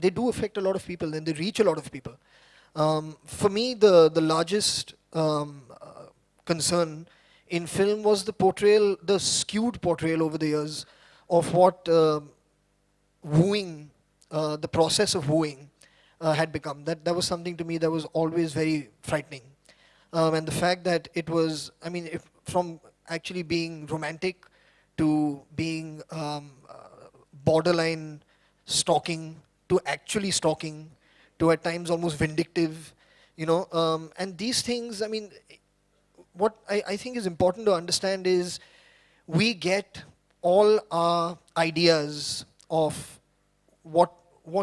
they do affect a lot of people and they reach a lot of people. For me, the largest concern in film was the portrayal, the skewed portrayal over the years of what wooing, the process of wooing had become. That was something to me that was always very frightening. And the fact that it was, I mean, from actually being romantic to being borderline stalking, to actually stalking, to at times almost vindictive, you know. And these things, I mean, what I think is important to understand is we get all our ideas of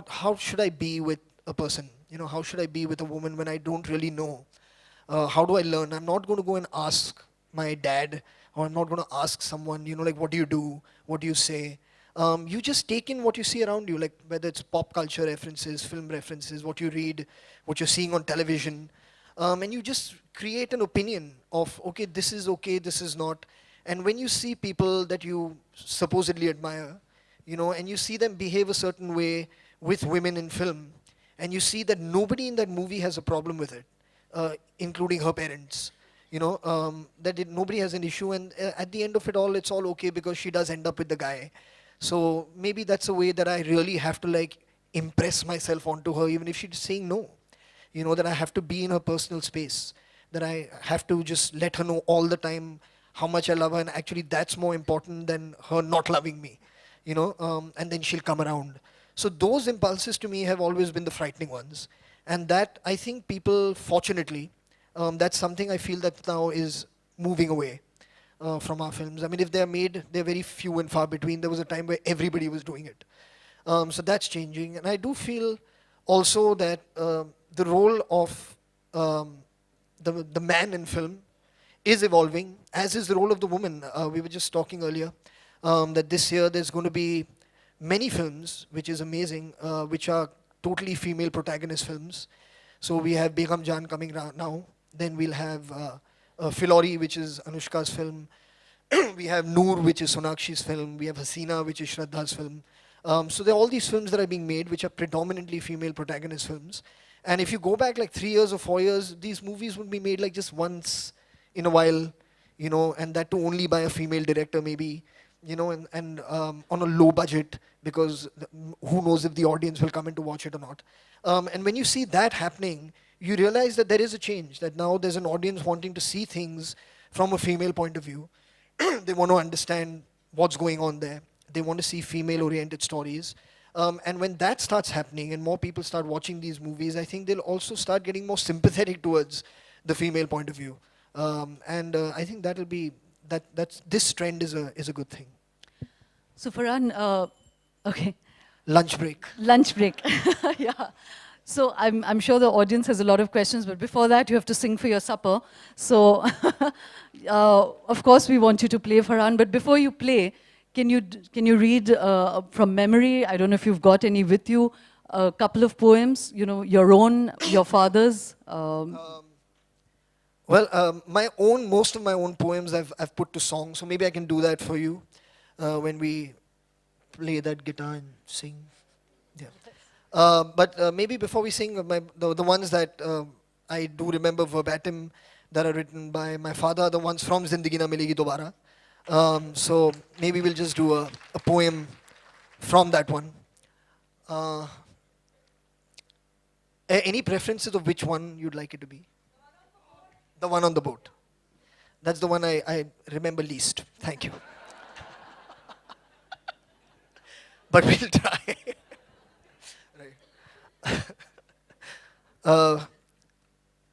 how should I be with a person, you know, how should I be with a woman when I don't really know. How do I learn? I'm not going to go and ask my dad, or I'm not going to ask someone, you know, like, what do you do? What do you say? You just take in what you see around you, like whether it's pop culture references, film references, what you read, what you're seeing on television. And you just create an opinion of, okay, this is not. And when you see people that you supposedly admire, and you see them behave a certain way with women in film, and you see that nobody in that movie has a problem with it, including her parents, nobody has an issue, and at the end of it all, it's all okay because she does end up with the guy. So maybe that's a way that I really have to like impress myself onto her, even if she's saying no. That I have to be in her personal space, that I have to just let her know all the time how much I love her, and actually that's more important than her not loving me, and then she'll come around. So those impulses to me have always been the frightening ones. And that, I think people, fortunately, that's something I feel that now is moving away from our films. I mean, if they're made, they're very few and far between. There was a time where everybody was doing it. So that's changing. And I do feel also that the role of the man in film is evolving, as is the role of the woman. We were just talking earlier that this year there's going to be many films, which is amazing, which are totally female protagonist films. So we have Begum Jaan coming now. Then we'll have Filori, which is Anushka's film. We have Noor, which is Sonakshi's film. We have Hasina, which is Shraddha's film. So there are all these films that are being made, which are predominantly female protagonist films. And if you go back like 3 years or 4 years, these movies would be made like just once in a while, and that too only by a female director maybe, and on a low budget, because who knows if the audience will come in to watch it or not. And when you see that happening, you realize that there is a change, that now there's an audience wanting to see things from a female point of view. They want to understand what's going on there. They want to see female-oriented stories. And when that starts happening and more people start watching these movies, I think they'll also start getting more sympathetic towards the female point of view. And I think that'll be, this trend is a good thing. So Farhan, okay. Lunch break. Lunch break. Yeah. So I'm sure the audience has a lot of questions, but before that, you have to sing for your supper. So, of course, we want you to play, Farhan. But before you play, can you read from memory? I don't know if you've got any with you. A couple of poems, your own, your father's. Most of my own poems I've put to song, so maybe I can do that for you when we play that guitar and sing. Yeah. But maybe before we sing, the ones that I do remember verbatim that are written by my father are the ones from Zindagi Na Milegi Dobara. So maybe we'll just do a poem from that one. Any preferences of which one you'd like it to be? The one on the boat. That's the one I remember least. Thank you. But we'll try.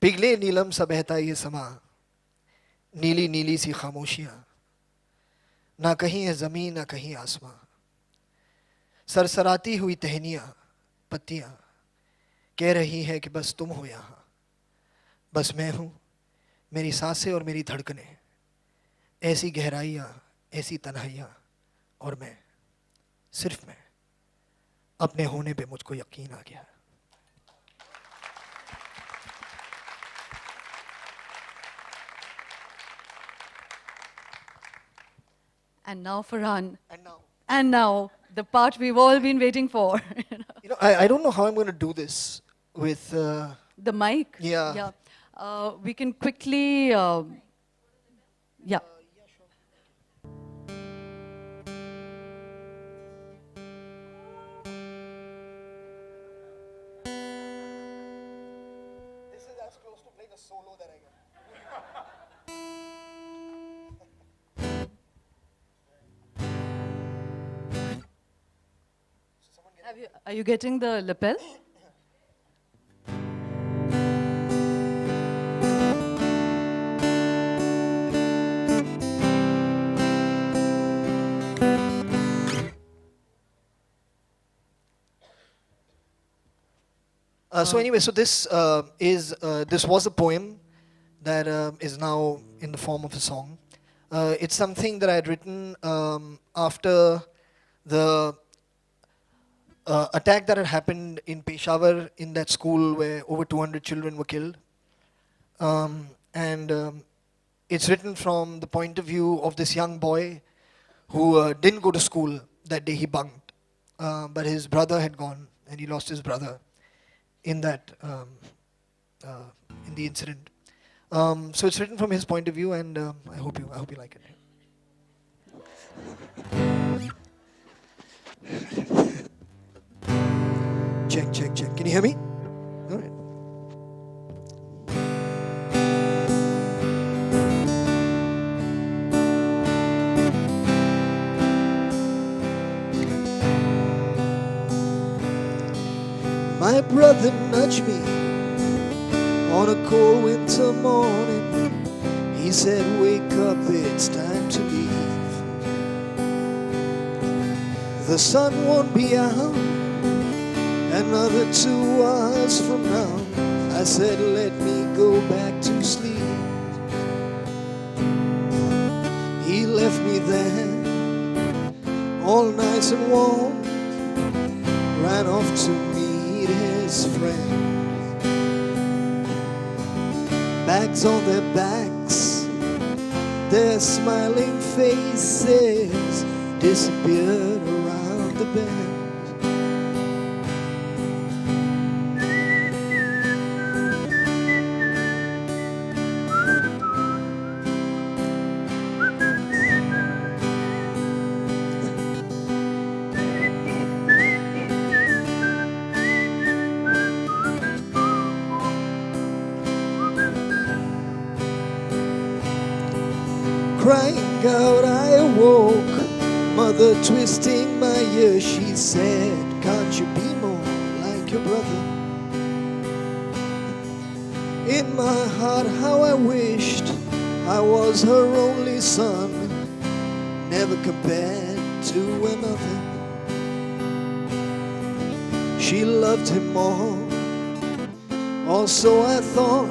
पिघले नीलम सा बहता ये समा, नीली नीली सी खामोशियाँ, ना कहीं है ज़मीन ना कहीं आसमां, सरसराती हुई टहनियाँ पत्तियाँ कह रही है कि बस तुम हो यहाँ, बस मैं हूँ, मेरी सांसें और मेरी धड़कनें, ऐसी गहराइयाँ, ऐसी तन्हाइयाँ, और मैं, सिर्फ मैं, अपने होने पे मुझको यकीन आ गया. And now, Farhan. And now. And now, the part we've all been waiting for. I don't know how I'm going to do this with... the mic? Yeah. We can quickly... yeah. This is as close to playing a solo that I get. Are you getting the lapel? So anyway, so this this was a poem that is now in the form of a song. It's something that I had written after the attack that had happened in Peshawar, in that school where over 200 children were killed. And it's written from the point of view of this young boy who didn't go to school that day. He bunked, but his brother had gone, and he lost his brother in that in the incident. So it's written from his point of view, and I hope you like it. Check, check, check. Can you hear me? All right. My brother nudged me on a cold winter morning. He said, wake up, it's time to leave. The sun won't be out another 2 hours from now. I said, let me go back to sleep. He left me there all nice and warm, ran off to meet his friend. Bags on their backs, their smiling faces disappeared around the bend. Crying out, I awoke, mother twisting my ear. She said, can't you be more like your brother? In my heart, how I wished I was her only son, never compared to another. She loved him more, also I thought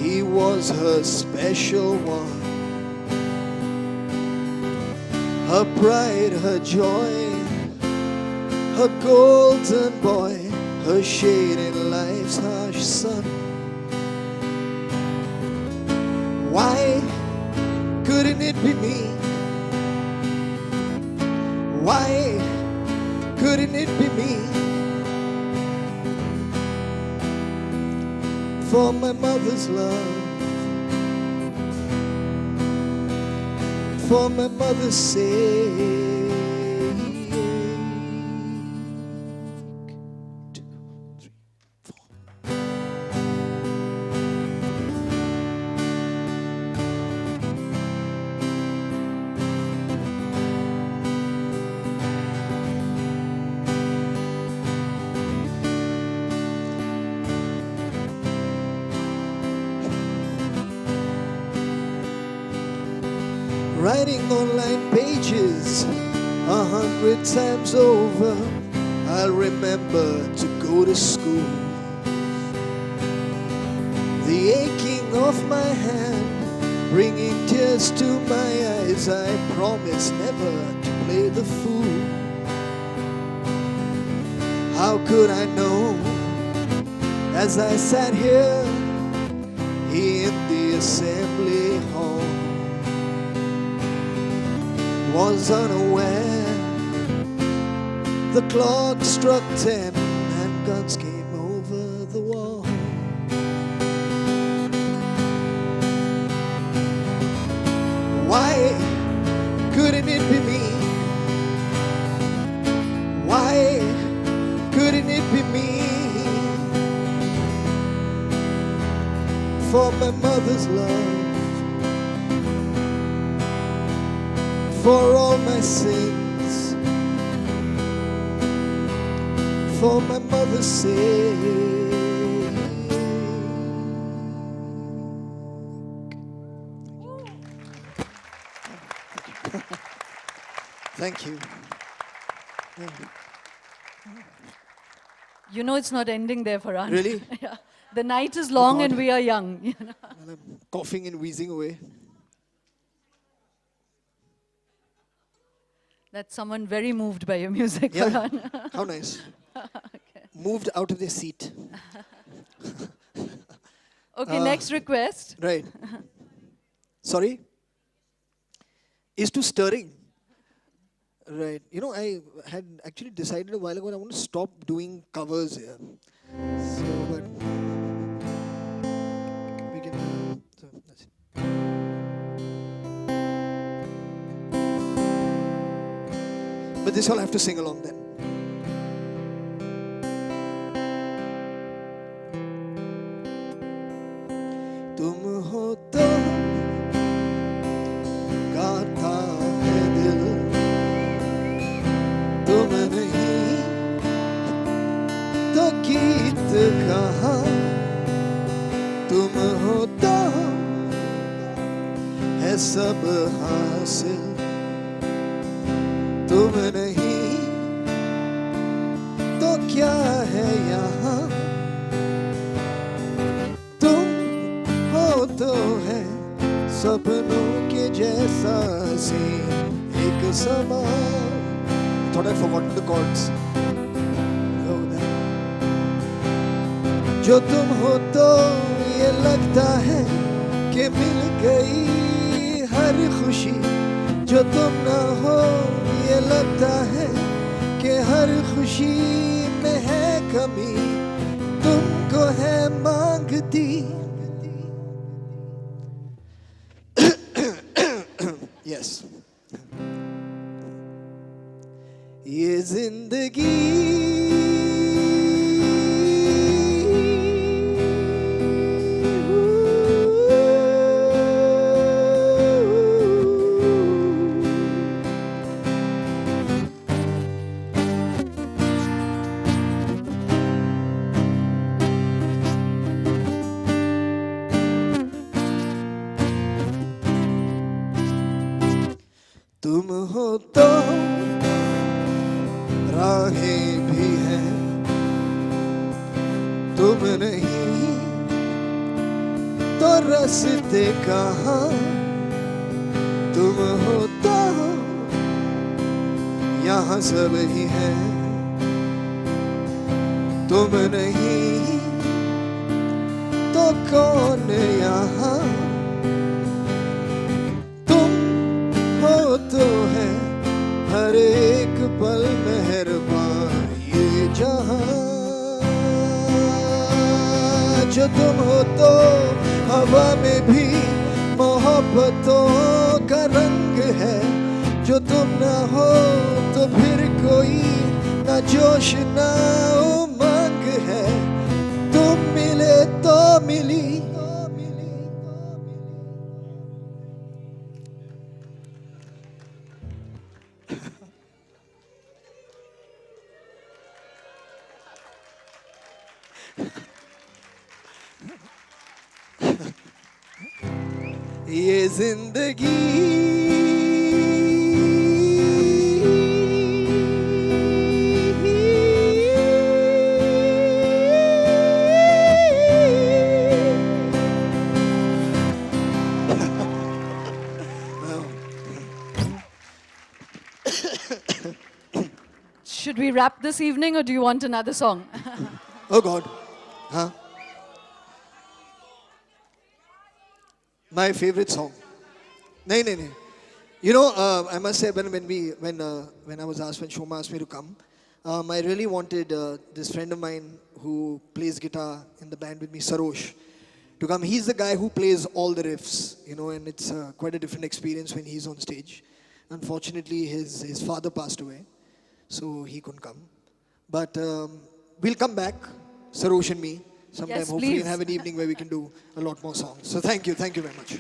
he was her special one. Her pride, her joy, her golden boy, her shade in life's harsh sun. Why couldn't it be me? Why couldn't it be me? For my mother's love, for my mother's sake. 2, 3, 4. Writing online pages 100 times over, I'll remember to go to school. The aching of my hand, bringing tears to my eyes. I promise never to play the fool. How could I know, as I sat here in the assembly hall, was unaware the clock struck 10 and guns came over the wall. Why couldn't it be me? Why couldn't it be me? For my mother's love, for all my sins, for my mother's sake. Thank you. Thank you. You know it's not ending there, Farhan. Really? Yeah. The night is long God. and we are young. You know? And I'm coughing and wheezing away. That's someone very moved by your music, Yeah. Farhan. How nice. Moved out of their seat. Okay, next request. Right. Sorry? Is to stirring. Right. You know, I had actually decided a while ago I want to stop doing covers here. So, but we can. So that's it. But this all I have to sing along then. तुम हो तो गाता है दिल तुम नहीं तो गीत कहाँ तुम हो तो है सब हासिल तुम नहीं तो क्या है यहाँ तुम हो तो है सपनों के जैसा सी एक समा Thought I'd forgotten the chords. Oh, जो तुम हो तो ये लगता है कि मिल गई हर खुशी जो तुम ना हो ये लगता है कि हर खुशी में है कमी तुमको है मांगती Yes. ये जिंदगी तुम हो तो राहें भी हैं तुम नहीं तो रास्ते कहाँ तुम हो तो यहाँ सब ही है तुम नहीं तो कौन यहाँ तो है हर एक पल मेहरबान ये जहां जो तुम हो तो हवा में भी मोहब्बतों का रंग है जो तुम ना हो तो फिर कोई ना जोश ना उमंग है तुम मिले तो मिली ये जिंदगी Should we wrap this evening or do you want another song? Oh God. Huh? My favorite song. No. You know, I must say when I was asked, when Shoma asked me to come, I really wanted this friend of mine who plays guitar in the band with me, Sarosh, to come. He's the guy who plays all the riffs, you know, and it's quite a different experience when he's on stage. Unfortunately, his father passed away, so he couldn't come. But we'll come back, Sarosh and me, sometime. Yes, hopefully, please. and have an evening where we can do a lot more songs. So thank you very much.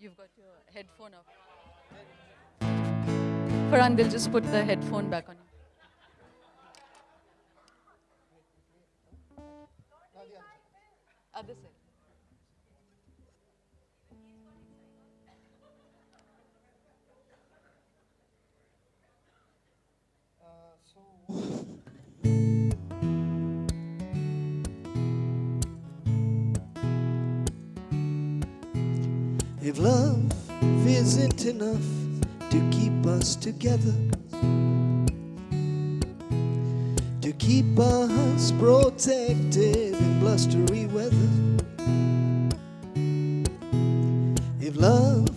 You've got your headphone off. Farhan, they'll just put the headphone back on you. Other side. So If love isn't enough to keep us together, to keep us protected in blustery weather, if love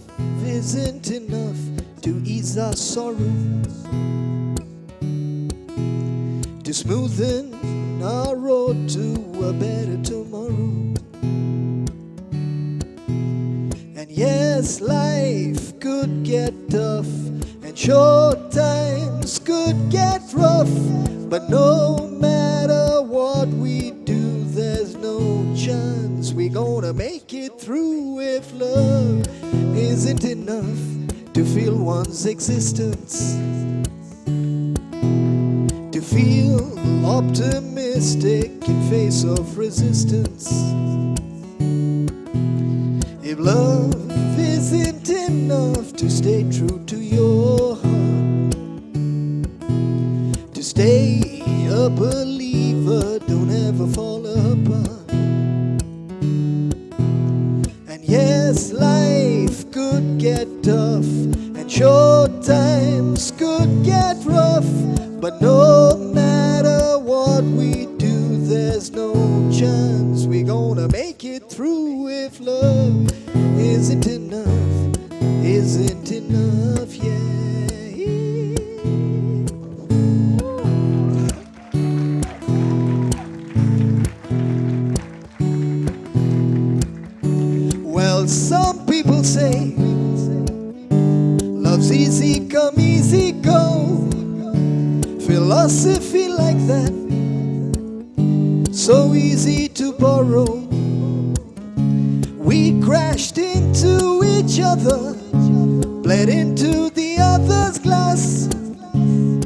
isn't enough to ease our sorrow, to smoothen our road to a better tomorrow. And yes, life could get tough, and short times could get rough, but no matter what we do, there's no chance we're gonna make it through. If love isn't enough to feel one's existence, to feel optimistic in face of resistance, if love isn't enough to stay true to your heart, to stay a believer, don't ever fall apart. And yes, life could get tough, and short times could get rough, but no matter what we do, there's no chance we're gonna make it through. If love isn't enough, yeah. Well, some people say love's easy come, easy go. Philosophy like that, so easy to borrow. We crashed into each other, bled into the other's glass.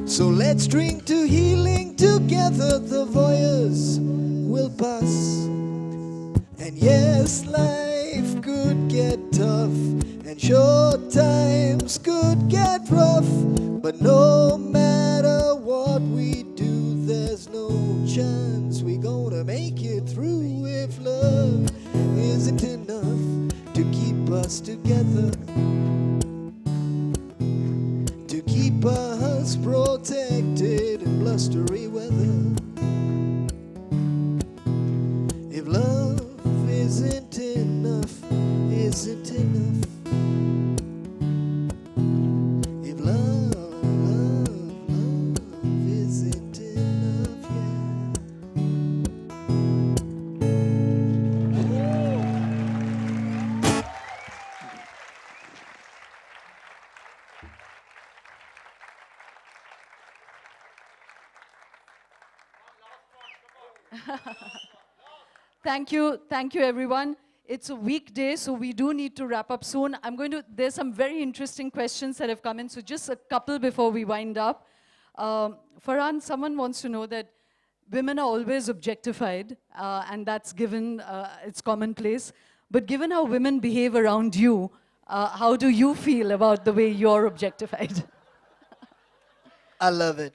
So let's drink to healing together, the voyeurs will pass. And yes, life could get tough, and short times could get rough, but no matter what we do, there's no chance we're gonna make it through. If love isn't enough to keep us together, to keep us protected in blustery weather, if love isn't enough, isn't enough, if love isn't enough, Thank you everyone. It's a weekday, so we do need to wrap up soon. There's some very interesting questions that have come in, so just a couple before we wind up. Farhan, someone wants to know that women are always objectified, and that's given, it's commonplace. But given how women behave around you, how do you feel about the way you're objectified? I love it.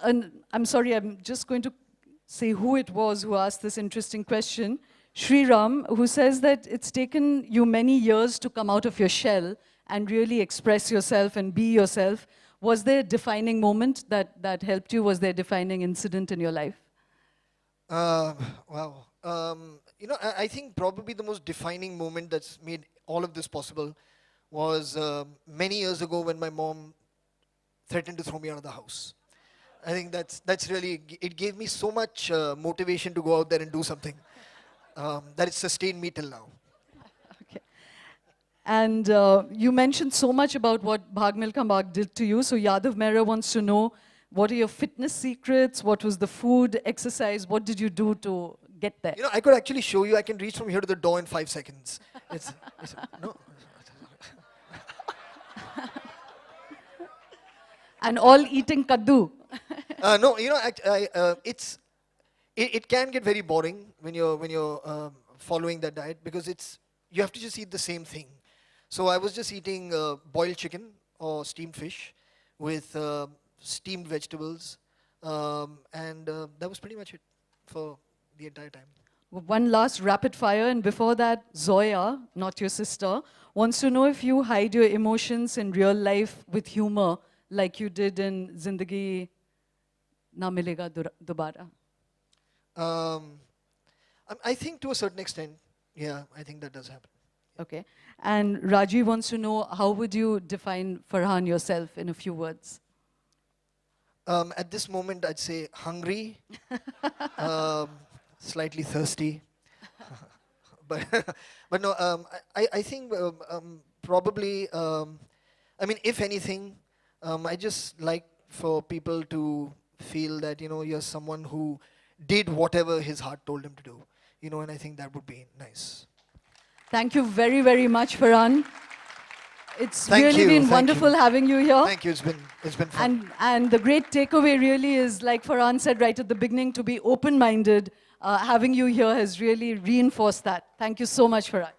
And I'm sorry, I'm just going to say who it was who asked this interesting question. Sri Ram, who says that it's taken you many years to come out of your shell and really express yourself and be yourself. Was there a defining moment that helped you? Was there a defining incident in your life? Wow. I think probably the most defining moment that's made all of this possible was many years ago when my mom threatened to throw me out of the house. I think that's really, it gave me so much motivation to go out there and do something that it sustained me till now. Okay. And you mentioned so much about what Bhag Milkha Bhag did to you. So Yadav Mehra wants to know, what are your fitness secrets? What was the food, exercise? What did you do to get there? You know, I could actually show you. I can reach from here to the door in 5 seconds. No. And all eating kaddu. No, you know, it can get very boring when you're following that diet, because you have to just eat the same thing. So I was just eating boiled chicken or steamed fish with steamed vegetables, And that was pretty much it for the entire time. One last rapid fire, and before that, Zoya, not your sister, wants to know if you hide your emotions in real life with humor, like you did in Zindagi Na Milega Dobara. I think to a certain extent, yeah, I think that does happen. Okay. And Raji wants to know, how would you define Farhan yourself in a few words? At this moment, I'd say hungry, um, slightly thirsty, but but no, I think probably, I mean, if anything, I just like for people to feel that you're someone who did whatever his heart told him to do, and I think that would be nice. Thank you very, very much, Farhan. It's Thank really you, been thank wonderful you. having you here. Thank you. It's been fun. And the great takeaway really is, like Farhan said right at the beginning, to be open-minded. Having you here has really reinforced that. Thank you so much, Farhan.